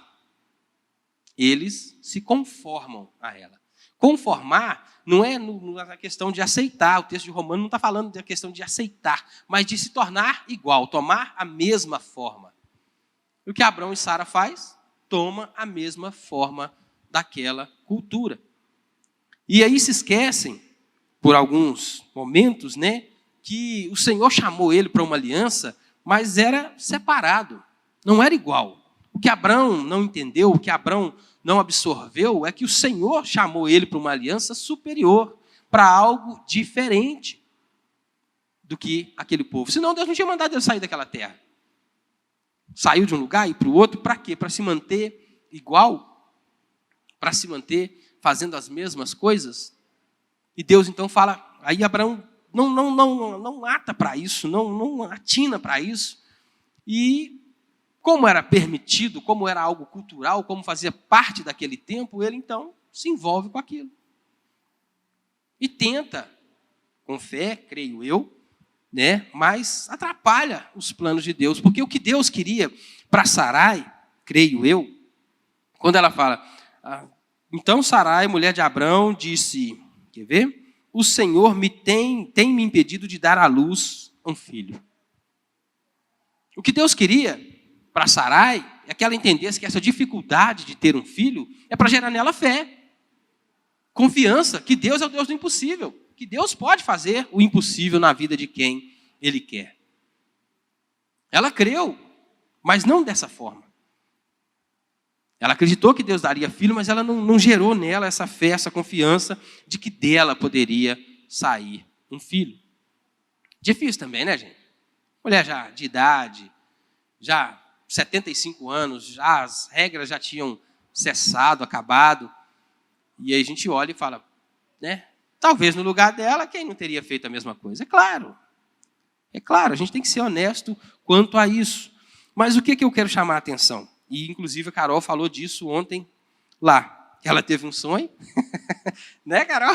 Eles se conformam a ela. Conformar não é na questão de aceitar, o texto de Romanos não está falando da questão de aceitar, mas de se tornar igual, tomar a mesma forma. E o que Abrão e Sara faz? Toma a mesma forma daquela cultura. E aí se esquecem, por alguns momentos, né, que o Senhor chamou ele para uma aliança, mas era separado, não era igual. O que Abrão não entendeu, o que Abrão não absorveu, é que o Senhor chamou ele para uma aliança superior, para algo diferente do que aquele povo. Senão Deus não tinha mandado ele sair daquela terra. Saiu de um lugar e ir para o outro, para quê? Para se manter igual? Para se manter fazendo as mesmas coisas? E Deus então fala, aí Abraão não ata para isso, não atina para isso. E como era permitido, como era algo cultural, como fazia parte daquele tempo, ele então se envolve com aquilo. E tenta, com fé, creio eu, né? Mas atrapalha os planos de Deus, porque o que Deus queria para Sarai, creio eu, quando ela fala, então Sarai, mulher de Abrão, disse, quer ver? O Senhor tem me impedido de dar à luz um filho. O que Deus queria para Sarai é que ela entendesse que essa dificuldade de ter um filho é para gerar nela fé, confiança, que Deus é o Deus do impossível, que Deus pode fazer o impossível na vida de quem Ele quer. Ela creu, mas não dessa forma. Ela acreditou que Deus daria filho, mas ela não gerou nela essa fé, essa confiança de que dela poderia sair um filho. Difícil também, né, gente? Mulher já de idade, já 75 anos, já as regras já tinham cessado, acabado. E aí a gente olha e fala, né? Talvez no lugar dela, quem não teria feito a mesma coisa? É claro, a gente tem que ser honesto quanto a isso. Mas o que eu quero chamar a atenção? E, inclusive, a Carol falou disso ontem lá. Ela teve um sonho, né, Carol?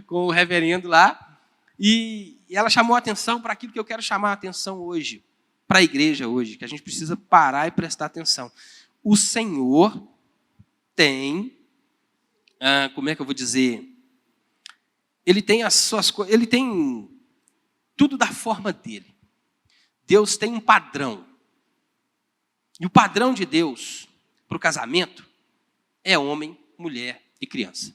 Com o reverendo lá. E ela chamou a atenção para aquilo que eu quero chamar a atenção hoje, para a igreja hoje, que a gente precisa parar e prestar atenção. O Senhor tem, como é que eu vou dizer? Ele tem as suas coisas, ele tem tudo da forma dele. Deus tem um padrão. E o padrão de Deus para o casamento é homem, mulher e criança.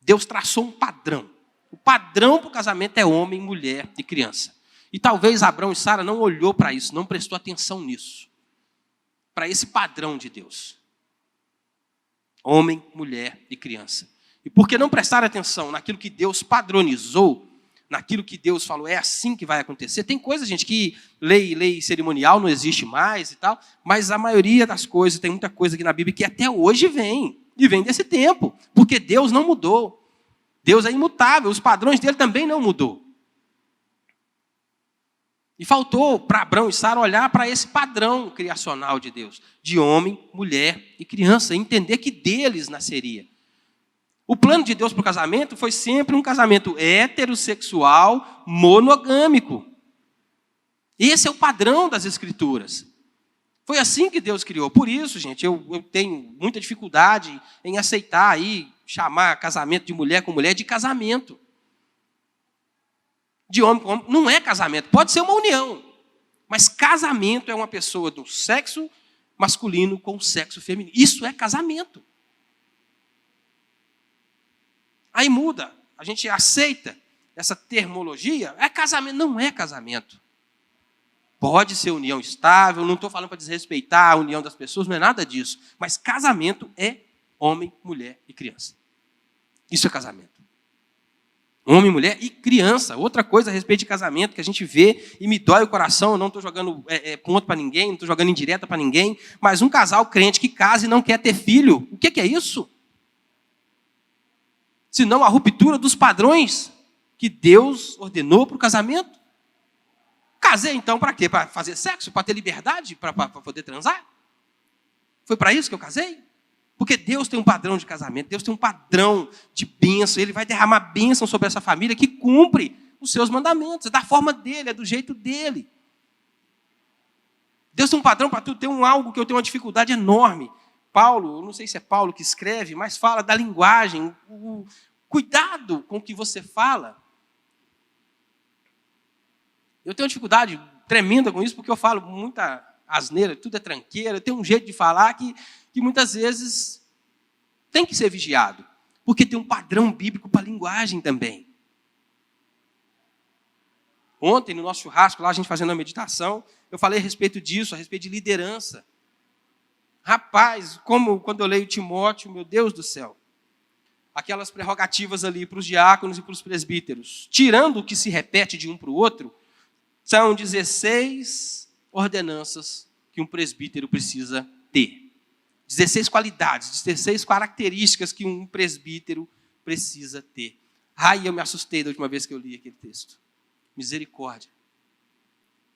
Deus traçou um padrão. O padrão para o casamento é homem, mulher e criança. E talvez Abrão e Sara não olhou para isso, não prestou atenção nisso. Para esse padrão de Deus. Homem, mulher e criança. E porque não prestaram atenção naquilo que Deus padronizou, naquilo que Deus falou, é assim que vai acontecer. Tem coisa, gente, que lei cerimonial não existe mais e tal, mas a maioria das coisas, tem muita coisa aqui na Bíblia que até hoje vem, e vem desse tempo, porque Deus não mudou. Deus é imutável, os padrões dele também não mudou. E faltou para Abrão e Sara olhar para esse padrão criacional de Deus, de homem, mulher e criança, e entender que deles nasceria. O plano de Deus para o casamento foi sempre um casamento heterossexual, monogâmico. Esse é o padrão das Escrituras. Foi assim que Deus criou. Por isso, gente, eu tenho muita dificuldade em aceitar aí, chamar casamento de mulher com mulher de casamento. De homem com homem. Não é casamento. Pode ser uma união. Mas casamento é uma pessoa do sexo masculino com o sexo feminino. Isso é casamento. Aí muda. A gente aceita essa termologia. É casamento. Não é casamento. Pode ser união estável. Não estou falando para desrespeitar a união das pessoas. Não é nada disso. Mas casamento é homem, mulher e criança. Isso é casamento. Homem, mulher e criança. Outra coisa a respeito de casamento que a gente vê e me dói o coração. Eu não estou jogando ponto para ninguém, não estou jogando indireta para ninguém. Mas um casal crente que casa e não quer ter filho. O que é isso? Senão a ruptura dos padrões que Deus ordenou para o casamento. Casei então para quê? Para fazer sexo? Para ter liberdade? Para poder transar? Foi para isso que eu casei? Porque Deus tem um padrão de casamento, Deus tem um padrão de bênção, Ele vai derramar bênção sobre essa família que cumpre os seus mandamentos, é da forma dele, é do jeito dele. Deus tem um padrão para tudo, tem algo que eu tenho uma dificuldade enorme. Paulo, eu não sei se é Paulo que escreve, mas fala da linguagem, o cuidado com o que você fala. Eu tenho uma dificuldade tremenda com isso, porque eu falo muita asneira, tudo é tranqueira, eu tenho um jeito de falar que muitas vezes tem que ser vigiado, porque tem um padrão bíblico para a linguagem também. Ontem, no nosso churrasco, lá a gente fazendo a meditação, eu falei a respeito disso, a respeito de liderança. Rapaz, como quando eu leio Timóteo, meu Deus do céu, aquelas prerrogativas ali para os diáconos e para os presbíteros, tirando o que se repete de um para o outro, são 16 ordenanças que um presbítero precisa ter. 16 qualidades, 16 características que um presbítero precisa ter. Ai, eu me assustei da última vez que eu li aquele texto. Misericórdia.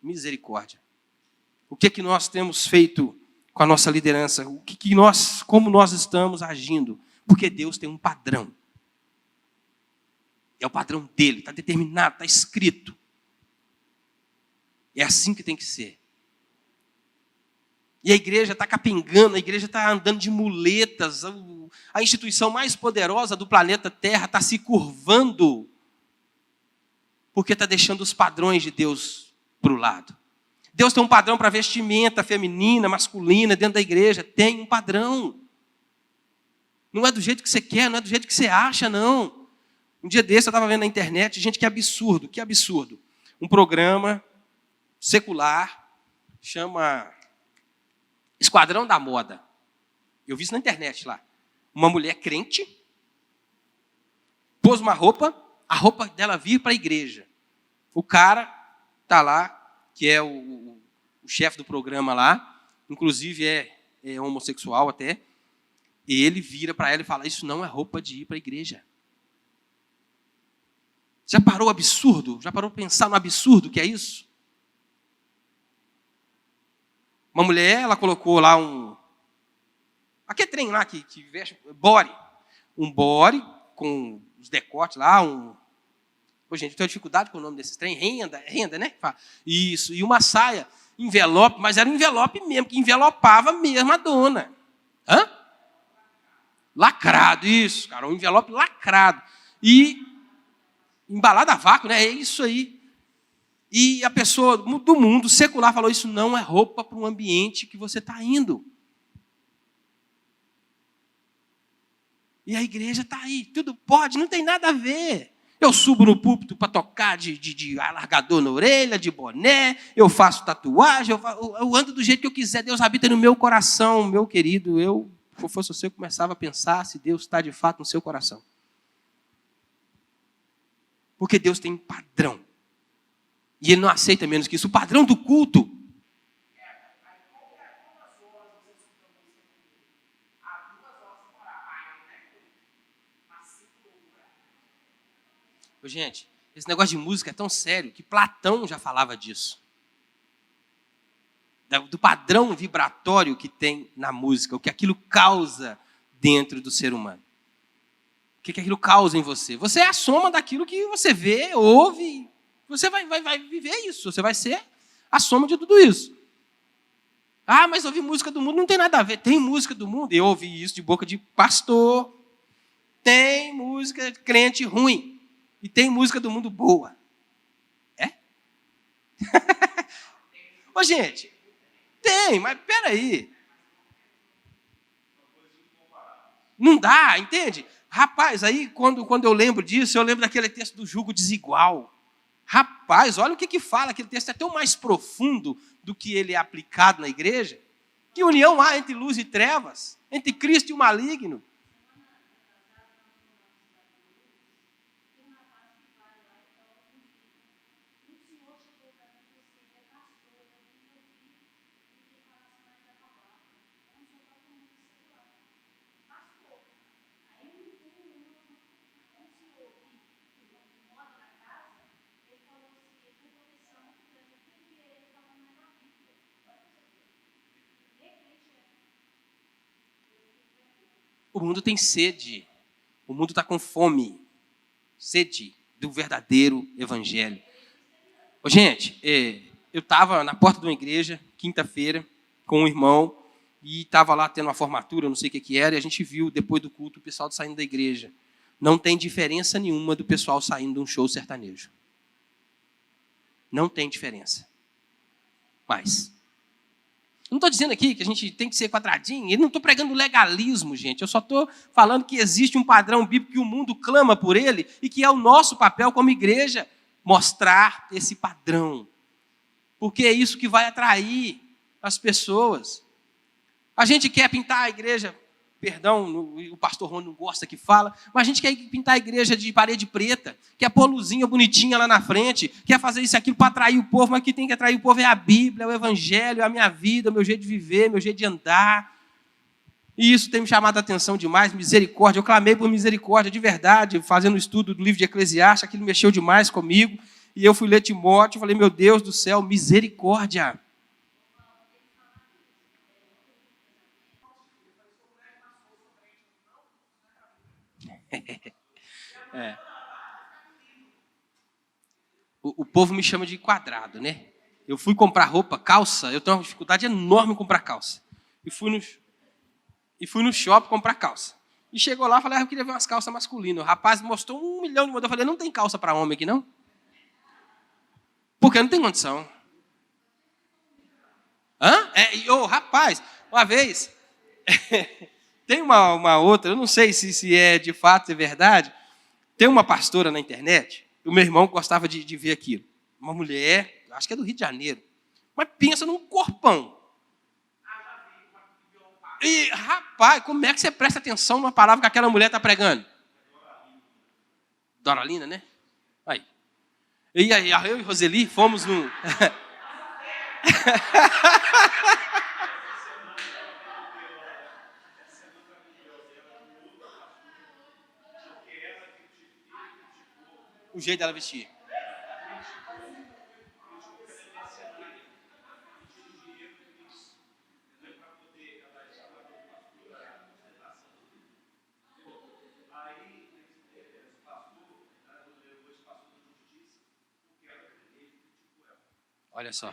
Misericórdia. O que nós temos feito com a nossa liderança? Como nós estamos agindo? Porque Deus tem um padrão. É o padrão dele, está determinado, está escrito. É assim que tem que ser. E a igreja está capengando, a igreja está andando de muletas. A instituição mais poderosa do planeta Terra está se curvando porque está deixando os padrões de Deus para o lado. Deus tem um padrão para vestimenta feminina, masculina, dentro da igreja. Tem um padrão. Não é do jeito que você quer, não é do jeito que você acha, não. Um dia desse eu estava vendo na internet, gente, que absurdo, que absurdo. Um programa secular, chama Esquadrão da Moda. Eu vi isso na internet lá. Uma mulher crente, pôs uma roupa, a roupa dela vir para a igreja. O cara está lá, que é o chefe do programa lá, inclusive é homossexual até, e ele vira para ela e fala, isso não é roupa de ir para a igreja. Já parou o absurdo? Já parou para pensar no absurdo que é isso? Uma mulher, ela colocou lá aquele trem lá que veste, body. Um body com os decotes lá, Pô, gente, eu tenho dificuldade com o nome desses trem. Renda, né? Isso, e uma saia, envelope, mas era um envelope mesmo, que envelopava mesmo a dona. Hã? Lacrado, isso, cara, um envelope lacrado. E embalado a vácuo, né? É isso aí. E a pessoa do mundo secular falou, isso não é roupa para o ambiente que você está indo. E a igreja está aí, tudo pode, não tem nada a ver. Eu subo no púlpito para tocar de alargador na orelha, de boné, eu faço tatuagem, eu ando do jeito que eu quiser, Deus habita no meu coração, meu querido. Se fosse você, eu começava a pensar se Deus está de fato no seu coração. Porque Deus tem um padrão. E Ele não aceita menos que isso. O padrão do culto. Gente, esse negócio de música é tão sério que Platão já falava disso. Do padrão vibratório que tem na música, o que aquilo causa dentro do ser humano. O que aquilo causa em você. Você é a soma daquilo que você vê, ouve. Você vai viver isso. Você vai ser a soma de tudo isso. Ah, mas ouvir música do mundo não tem nada a ver. Tem música do mundo. Eu ouvi isso de boca de pastor. Tem música de crente ruim. E tem música do mundo boa. É? Ô, gente, tem, mas peraí. Não dá, entende? Rapaz, aí quando eu lembro disso, eu lembro daquele texto do jugo desigual. Rapaz, olha o que fala, aquele texto é tão mais profundo do que ele é aplicado na igreja. Que união há entre luz e trevas, entre Cristo e o maligno. O mundo tem sede. O mundo está com fome. Sede do verdadeiro evangelho. Ô, gente, eu estava na porta de uma igreja, quinta-feira, com um irmão, e estava lá tendo uma formatura, não sei o que era, e a gente viu, depois do culto, o pessoal saindo da igreja. Não tem diferença nenhuma do pessoal saindo de um show sertanejo. Não tem diferença. Mas não estou dizendo aqui que a gente tem que ser quadradinho, eu não estou pregando legalismo, gente. Eu só estou falando que existe um padrão bíblico que o mundo clama por ele e que é o nosso papel como igreja mostrar esse padrão. Porque é isso que vai atrair as pessoas. A gente quer pintar a igreja, perdão, o pastor Rony não gosta que fala, mas a gente quer pintar a igreja de parede preta, quer pôr luzinha bonitinha lá na frente, quer fazer isso e aquilo para atrair o povo, mas o que tem que atrair o povo é a Bíblia, é o Evangelho, é a minha vida, o meu jeito de viver, meu jeito de andar. E isso tem me chamado a atenção demais, misericórdia. Eu clamei por misericórdia de verdade, fazendo o estudo do livro de Eclesiastes, aquilo mexeu demais comigo. E eu fui ler Timóteo, falei, meu Deus do céu, misericórdia. O povo me chama de quadrado, né? Eu fui comprar roupa, calça, eu tenho uma dificuldade enorme em comprar calça. E fui no shopping comprar calça. E chegou lá e falei, eu queria ver umas calças masculinas. O rapaz mostrou 1 milhão de modelos. Eu falei, não tem calça para homem aqui, não? Porque não tem condição. Hã? Rapaz, uma vez, tem uma outra, eu não sei se é de fato, é verdade, tem uma pastora na internet, o meu irmão gostava de ver aquilo. Uma mulher, acho que é do Rio de Janeiro, mas pensa num corpão. E, rapaz, como é que você presta atenção numa palavra que aquela mulher está pregando? Doralina, né? Aí. E aí, eu e Roseli fomos no... O jeito dela vestir. Olha só.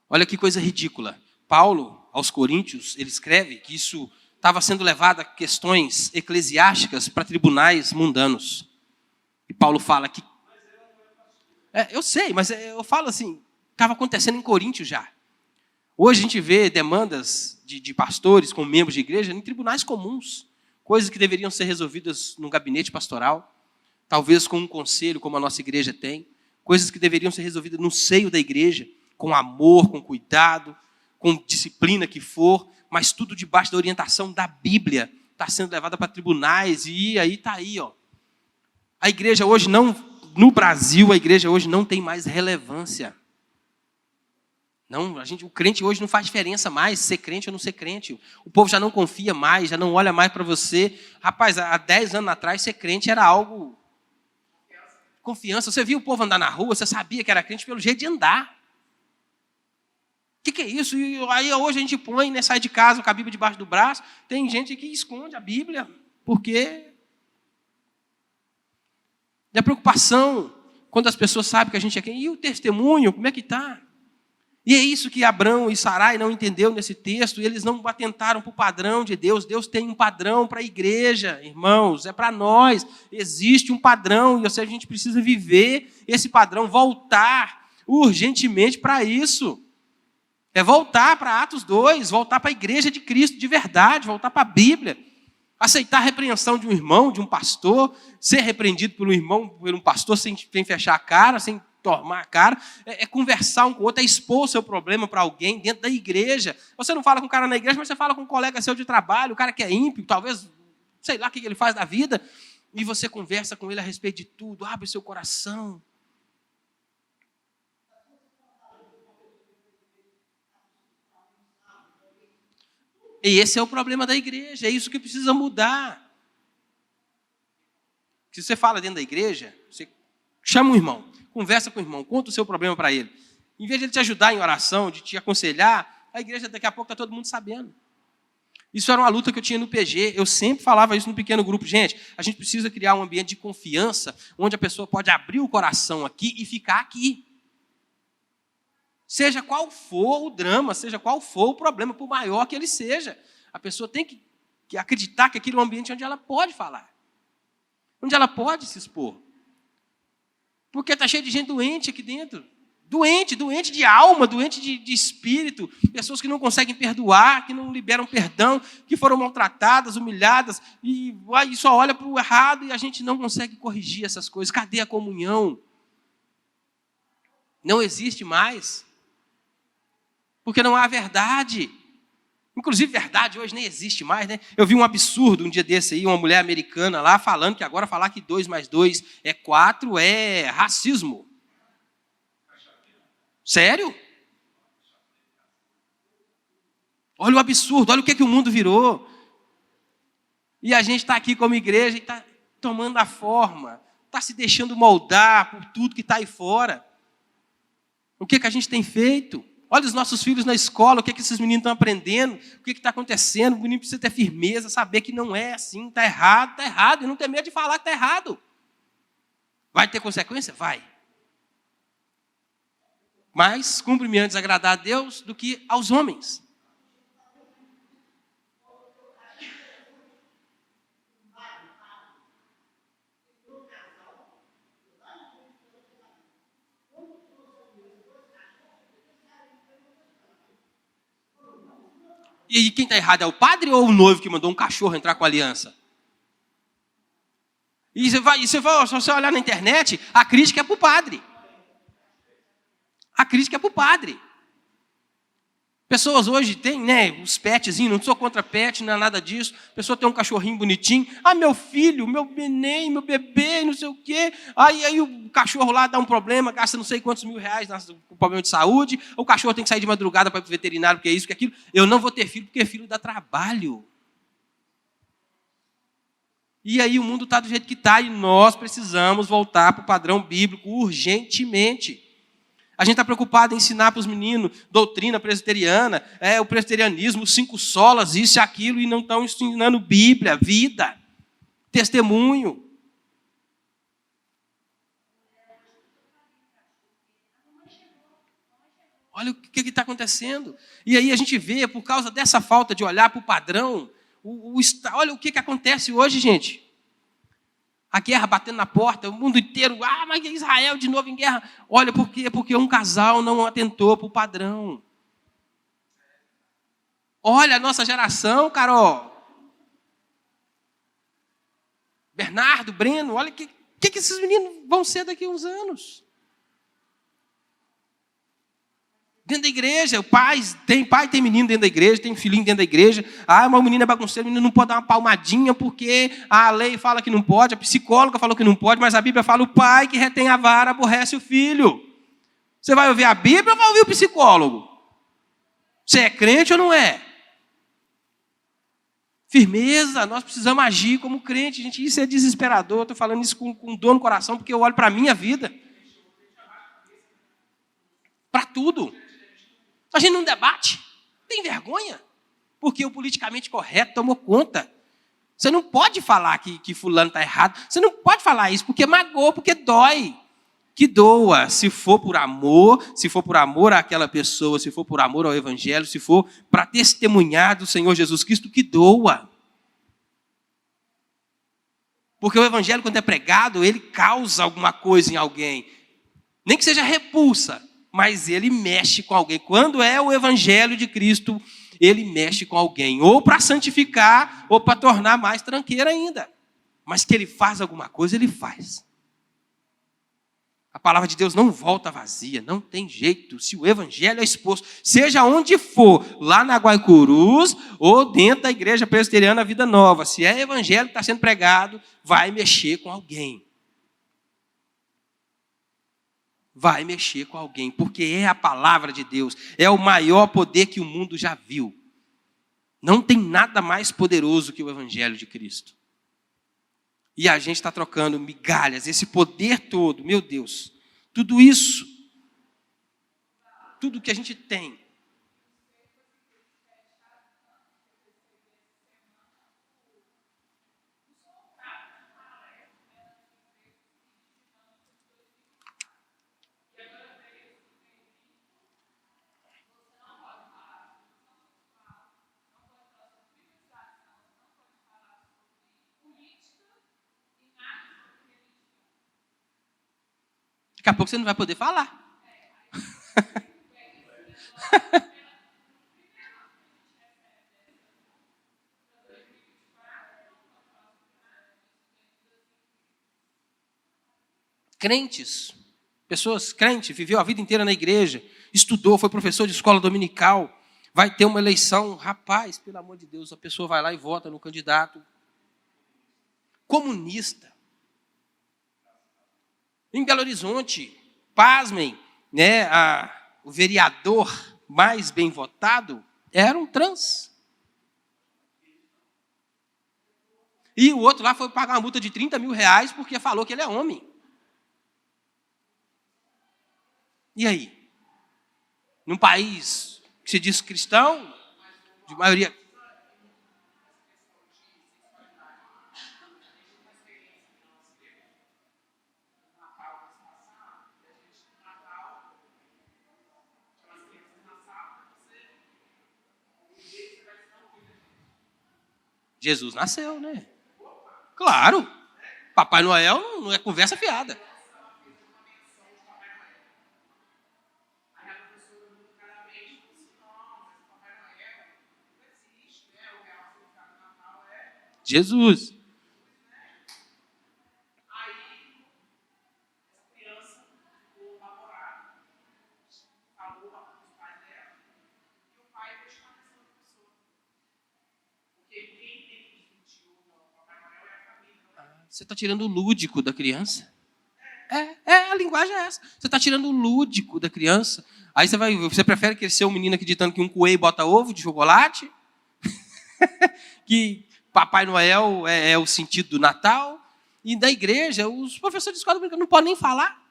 Olha que coisa ridícula. Paulo, aos Coríntios, ele escreve que isso estava sendo levado a questões eclesiásticas para tribunais mundanos. E Paulo fala que... eu sei, mas eu falo assim, estava acontecendo em Coríntios já. Hoje a gente vê demandas de pastores com membros de igreja em tribunais comuns. Coisas que deveriam ser resolvidas num gabinete pastoral, talvez com um conselho, como a nossa igreja tem. Coisas que deveriam ser resolvidas no seio da igreja, com amor, com cuidado, com disciplina que for, mas tudo debaixo da orientação da Bíblia. Está sendo levada para tribunais e aí está aí, ó. A igreja hoje não, no Brasil, a igreja hoje não tem mais relevância. Não, o crente hoje não faz diferença mais, ser crente ou não ser crente. O povo já não confia mais, já não olha mais para você. Rapaz, há 10 anos atrás, ser crente era algo... Confiança. Você via o povo andar na rua, você sabia que era crente pelo jeito de andar. O que é isso? E aí hoje a gente põe, né, sai de casa com a Bíblia debaixo do braço. Tem gente que esconde a Bíblia, porque... E a preocupação, quando as pessoas sabem que a gente é quem? E o testemunho, como é que está? E é isso que Abrão e Sarai não entenderam nesse texto. Eles não atentaram para o padrão de Deus. Deus tem um padrão para a igreja, irmãos. É para nós. Existe um padrão. E a gente precisa viver esse padrão. Voltar urgentemente para isso. É voltar para Atos 2. Voltar para a igreja de Cristo de verdade. Voltar para a Bíblia. Aceitar a repreensão de um irmão, de um pastor. Ser repreendido por um pastor sem fechar a cara, sem tomar a cara, é conversar um com o outro, é expor o seu problema para alguém dentro da igreja. Você não fala com o cara na igreja, mas você fala com um colega seu de trabalho, o cara que é ímpio, talvez, sei lá o que ele faz da vida, e você conversa com ele a respeito de tudo, abre o seu coração. E esse é o problema da igreja, é isso que precisa mudar. Se você fala dentro da igreja, você chama um irmão, conversa com o irmão, conta o seu problema para ele. Em vez de ele te ajudar em oração, de te aconselhar, a igreja daqui a pouco está todo mundo sabendo. Isso era uma luta que eu tinha no PG. Eu sempre falava isso no pequeno grupo. Gente, a gente precisa criar um ambiente de confiança, onde a pessoa pode abrir o coração aqui e ficar aqui. Seja qual for o drama, seja qual for o problema, por maior que ele seja. A pessoa tem que acreditar que aquilo é um ambiente onde ela pode falar. Onde ela pode se expor. Porque está cheio de gente doente aqui dentro. Doente de alma, doente de espírito. Pessoas que não conseguem perdoar, que não liberam perdão, que foram maltratadas, humilhadas, e só olha para o errado e a gente não consegue corrigir essas coisas. Cadê a comunhão? Não existe mais. Porque não há verdade. Inclusive, verdade hoje nem existe mais, né? Eu vi um absurdo um dia desse aí, uma mulher americana lá falando que agora falar que 2 mais 2 é 4 é racismo. Sério? Olha o absurdo, olha o que o mundo virou. E a gente está aqui como igreja e está tomando a forma, está se deixando moldar por tudo que está aí fora. O que a gente tem feito? Olha os nossos filhos na escola, o que esses meninos estão aprendendo, o que está acontecendo. O menino precisa ter firmeza, saber que não é assim, está errado, e não ter medo de falar que está errado. Vai ter consequência? Vai. Mas cumpre-me antes agradar a Deus do que aos homens. E quem está errado é o padre ou o noivo que mandou um cachorro entrar com a aliança? E se você olhar na internet, a crítica é para o padre. A crítica é para o padre. Pessoas hoje têm, né, os petzinhos, não sou contra pet, não é nada disso. A pessoa tem um cachorrinho bonitinho. Ah, meu filho, meu neném, meu bebê, não sei o quê. Aí o cachorro lá dá um problema, gasta não sei quantos R$1.000 com problema de saúde. O cachorro tem que sair de madrugada para ir para o veterinário, porque é isso, que é aquilo. Eu não vou ter filho, porque filho dá trabalho. E aí o mundo está do jeito que está e nós precisamos voltar para o padrão bíblico urgentemente. A gente está preocupado em ensinar para os meninos doutrina presbiteriana, o presbiterianismo, os 5 solas, isso e aquilo, e não estão ensinando Bíblia, vida, testemunho. Olha o que está acontecendo. E aí a gente vê, por causa dessa falta de olhar para o padrão, olha o que acontece hoje, gente. A guerra batendo na porta, o mundo inteiro, mas Israel de novo em guerra. Olha, por quê? Porque um casal não atentou para o padrão. Olha a nossa geração, Carol. Bernardo, Breno, olha o que esses meninos vão ser daqui a uns anos. Dentro da igreja, o pai tem menino dentro da igreja, tem filhinho dentro da igreja. Mas o menino é bagunceiro, o menino não pode dar uma palmadinha porque a lei fala que não pode, a psicóloga falou que não pode, mas a Bíblia fala: o pai que retém a vara aborrece o filho. Você vai ouvir a Bíblia ou vai ouvir o psicólogo? Você é crente ou não é? Firmeza, nós precisamos agir como crente. Gente, isso é desesperador. Estou falando isso com dor no coração, porque eu olho para a minha vida. Para tudo. A gente não debate. Tem vergonha? Porque o politicamente correto tomou conta. Você não pode falar que fulano está errado. Você não pode falar isso porque magoa, porque dói. Que doa, se for por amor àquela pessoa, se for por amor ao Evangelho, se for para testemunhar do Senhor Jesus Cristo, que doa. Porque o Evangelho, quando é pregado, ele causa alguma coisa em alguém. Nem que seja repulsa, mas ele mexe com alguém. Quando é o Evangelho de Cristo, ele mexe com alguém. Ou para santificar, ou para tornar mais tranqueira ainda. Mas que ele faz alguma coisa, ele faz. A palavra de Deus não volta vazia, não tem jeito. Se o Evangelho é exposto, seja onde for, lá na Guaicurus ou dentro da igreja presbiteriana Vida Nova, se é Evangelho que está sendo pregado, vai mexer com alguém. Vai mexer com alguém, porque é a palavra de Deus, é o maior poder que o mundo já viu. Não tem nada mais poderoso que o Evangelho de Cristo. E a gente está trocando migalhas, esse poder todo, meu Deus, tudo isso, tudo que a gente tem. Daqui a pouco você não vai poder falar. Crentes, pessoas crentes, viveu a vida inteira na igreja, estudou, foi professor de escola dominical, vai ter uma eleição, rapaz, pelo amor de Deus, a pessoa vai lá e vota no candidato comunista. Em Belo Horizonte, pasmem, né, o vereador mais bem votado era um trans. E o outro lá foi pagar uma multa de R$30 mil porque falou que ele é homem. E aí? Num país que se diz cristão, de maioria... Jesus nasceu, né? Claro. Papai Noel não é conversa fiada. Jesus. Você está tirando o lúdico da criança. A linguagem é essa. Você está tirando o lúdico da criança. Aí você prefere crescer um menino acreditando que um coelho bota ovo de chocolate? Que Papai Noel é o sentido do Natal? E da igreja, os professores de escola não podem nem falar.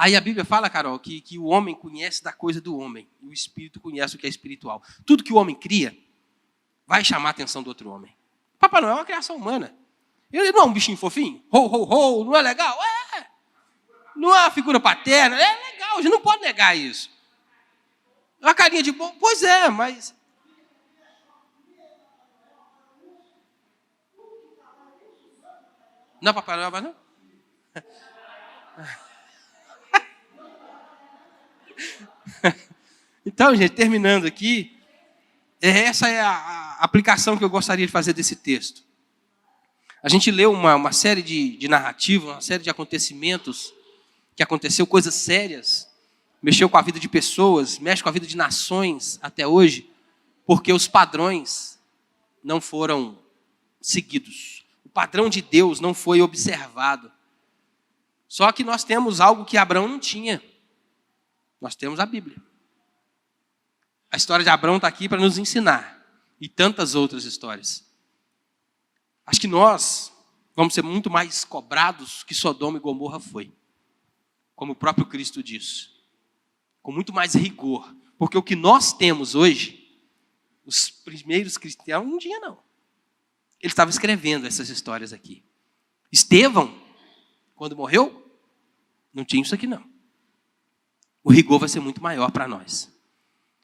Aí a Bíblia fala, Carol, que o homem conhece da coisa do homem. E o espírito conhece o que é espiritual. Tudo que o homem cria vai chamar a atenção do outro homem. Papai Noel é uma criação humana. Ele não é um bichinho fofinho? Ho, ho, ho, não é legal? É. Não é uma figura paterna? É legal, a gente não pode negar isso. Uma carinha de bom? Pois é, mas... Não é Papai Noel, mas não? Então, gente, terminando aqui, essa é a aplicação que eu gostaria de fazer desse texto. A gente leu uma série de narrativas, uma série de acontecimentos que aconteceu, coisas sérias, mexeu com a vida de pessoas, mexe com a vida de nações até hoje, porque os padrões não foram seguidos. O padrão de Deus não foi observado. Só que nós temos algo que Abraão não tinha. Nós temos a Bíblia. A história de Abraão está aqui para nos ensinar. E tantas outras histórias. Acho que nós vamos ser muito mais cobrados que Sodoma e Gomorra foi. Como o próprio Cristo disse. Com muito mais rigor. Porque o que nós temos hoje, os primeiros cristãos não tinham, não. Ele estava escrevendo essas histórias aqui. Estevão, quando morreu, não tinha isso aqui, não. O rigor vai ser muito maior para nós.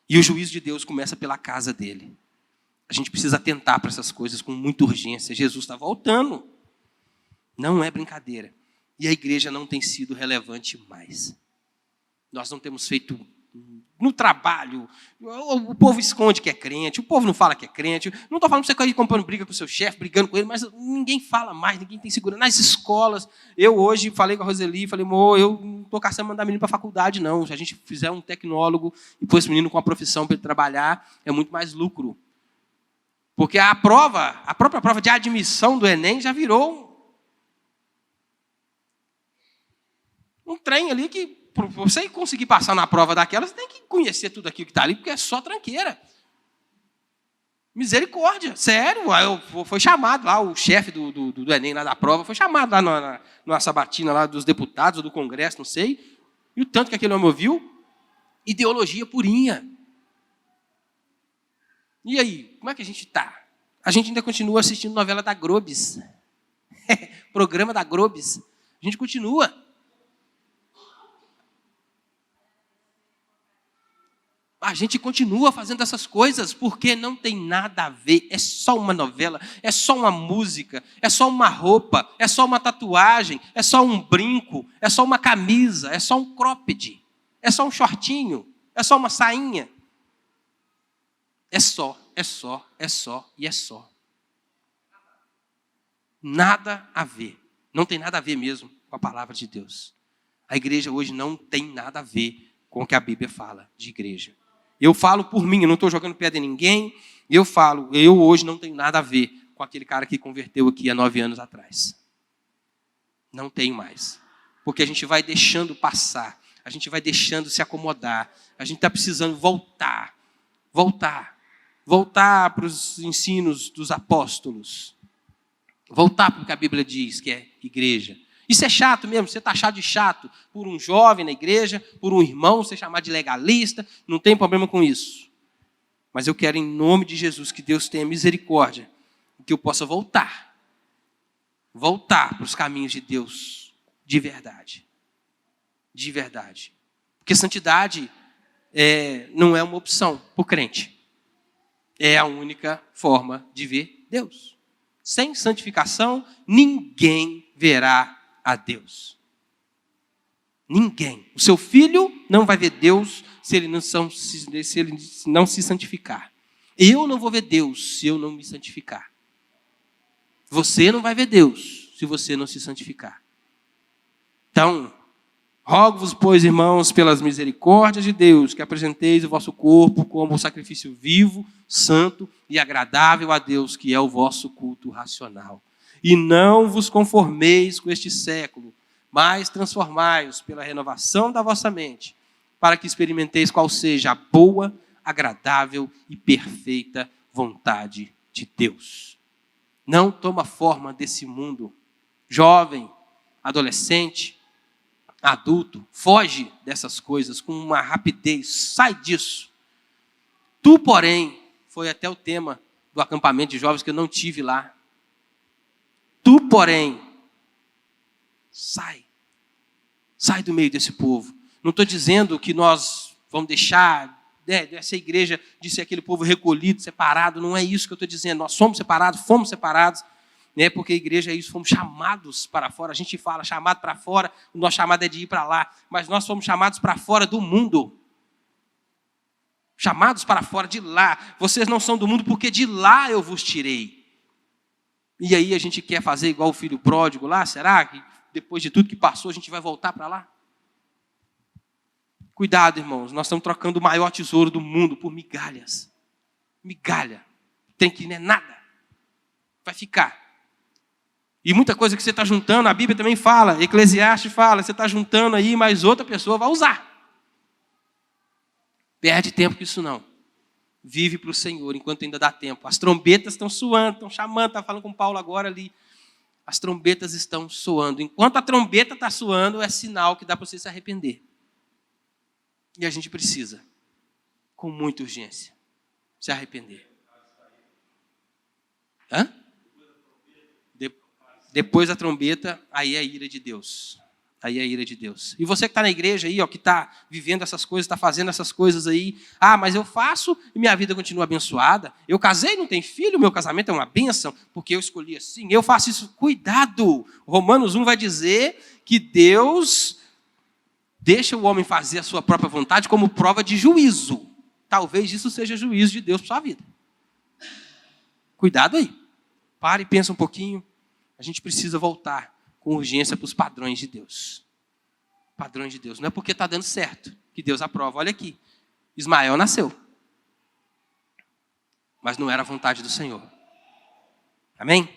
E o juízo de Deus começa pela casa dele. A gente precisa atentar para essas coisas com muita urgência. Jesus está voltando. Não é brincadeira. E a igreja não tem sido relevante mais. Nós não temos feito no trabalho. O povo esconde que é crente. O povo não fala que é crente. Não estou falando para você ir comprando briga com o seu chefe, brigando com ele, mas ninguém fala mais, ninguém tem segurança. Nas escolas, eu hoje falei com a Roseli, falei, eu não estou caçando mandar menino para a faculdade, não. Se a gente fizer um tecnólogo e pôr esse menino com uma profissão para ele trabalhar, é muito mais lucro. Porque a própria prova de admissão do Enem já virou um trem ali que, para você conseguir passar na prova daquela, você tem que conhecer tudo aquilo que está ali, porque é só tranqueira. Misericórdia, sério. Aí foi chamado lá, o chefe do Enem, lá da prova, foi chamado lá numa sabatina lá dos deputados ou do Congresso, não sei. E o tanto que aquele homem ouviu, ideologia purinha. E aí, como é que a gente está? A gente ainda continua assistindo novela da Grobes. Programa da Grobes. A gente continua. A gente continua fazendo essas coisas porque não tem nada a ver. É só uma novela, é só uma música, é só uma roupa, é só uma tatuagem, é só um brinco, é só uma camisa, é só um cropped, é só um shortinho, é só uma sainha. É só e é só. Nada a ver. Não tem nada a ver mesmo com a palavra de Deus. A igreja hoje não tem nada a ver com o que a Bíblia fala de igreja. Eu falo por mim, eu não estou jogando pedra em ninguém. Eu hoje não tenho nada a ver com aquele cara que converteu aqui há 9 anos atrás. Não tenho mais. Porque a gente vai deixando passar. A gente vai deixando se acomodar. A gente está precisando voltar. Voltar para os ensinos dos apóstolos. Voltar para o que a Bíblia diz, que é igreja. Isso é chato mesmo, você está achado de chato por um jovem na igreja, por um irmão, você chamar de legalista, não tem problema com isso. Mas eu quero, em nome de Jesus, que Deus tenha misericórdia, que eu possa voltar para os caminhos de Deus, de verdade. De verdade. Porque santidade não é uma opção para o crente. É a única forma de ver Deus. Sem santificação, ninguém verá a Deus. Ninguém. O seu filho não vai ver Deus se ele não se santificar. Eu não vou ver Deus se eu não me santificar. Você não vai ver Deus se você não se santificar. Então, rogo-vos, pois, irmãos, pelas misericórdias de Deus, que apresenteis o vosso corpo como um sacrifício vivo, santo e agradável a Deus, que é o vosso culto racional. E não vos conformeis com este século, mas transformai-os pela renovação da vossa mente, para que experimenteis qual seja a boa, agradável e perfeita vontade de Deus. Não toma forma desse mundo. Jovem, adolescente, adulto, foge dessas coisas com uma rapidez, sai disso. Tu, porém, foi até o tema do acampamento de jovens que eu não tive lá. Tu, porém, sai do meio desse povo. Não estou dizendo que nós vamos deixar essa igreja de ser aquele povo recolhido, separado, não é isso que eu estou dizendo. Nós somos separados, fomos separados, né? Porque a igreja é isso, fomos chamados para fora. A gente fala chamado para fora, o nosso chamado é de ir para lá, mas nós fomos chamados para fora do mundo. Chamados para fora de lá. Vocês não são do mundo porque de lá eu vos tirei. E aí a gente quer fazer igual o filho pródigo lá? Será que depois de tudo que passou a gente vai voltar para lá? Cuidado, irmãos, nós estamos trocando o maior tesouro do mundo por migalhas. Migalha. Tem que, não é nada. Vai ficar. E muita coisa que você está juntando, a Bíblia também fala, Eclesiastes fala, você está juntando aí, mas outra pessoa vai usar. Perde tempo com isso não. Vive para o Senhor enquanto ainda dá tempo. As trombetas estão soando, estão chamando, está falando com Paulo agora ali. As trombetas estão soando. Enquanto a trombeta está soando, é sinal que dá para você se arrepender. E a gente precisa, com muita urgência, se arrepender. Hã? Depois da trombeta, aí é a ira de Deus. Aí é a ira de Deus. E você que está na igreja aí, ó, que está vivendo essas coisas, está fazendo essas coisas aí. Ah, mas eu faço e minha vida continua abençoada. Eu casei, não tenho filho, meu casamento é uma bênção, porque eu escolhi assim. Eu faço isso. Cuidado! Romanos 1 vai dizer que Deus deixa o homem fazer a sua própria vontade como prova de juízo. Talvez isso seja juízo de Deus para a sua vida. Cuidado aí. Pare e pensa um pouquinho. A gente precisa voltar com urgência para os padrões de Deus. Padrões de Deus. Não é porque está dando certo que Deus aprova. Olha aqui. Ismael nasceu. Mas não era a vontade do Senhor. Amém?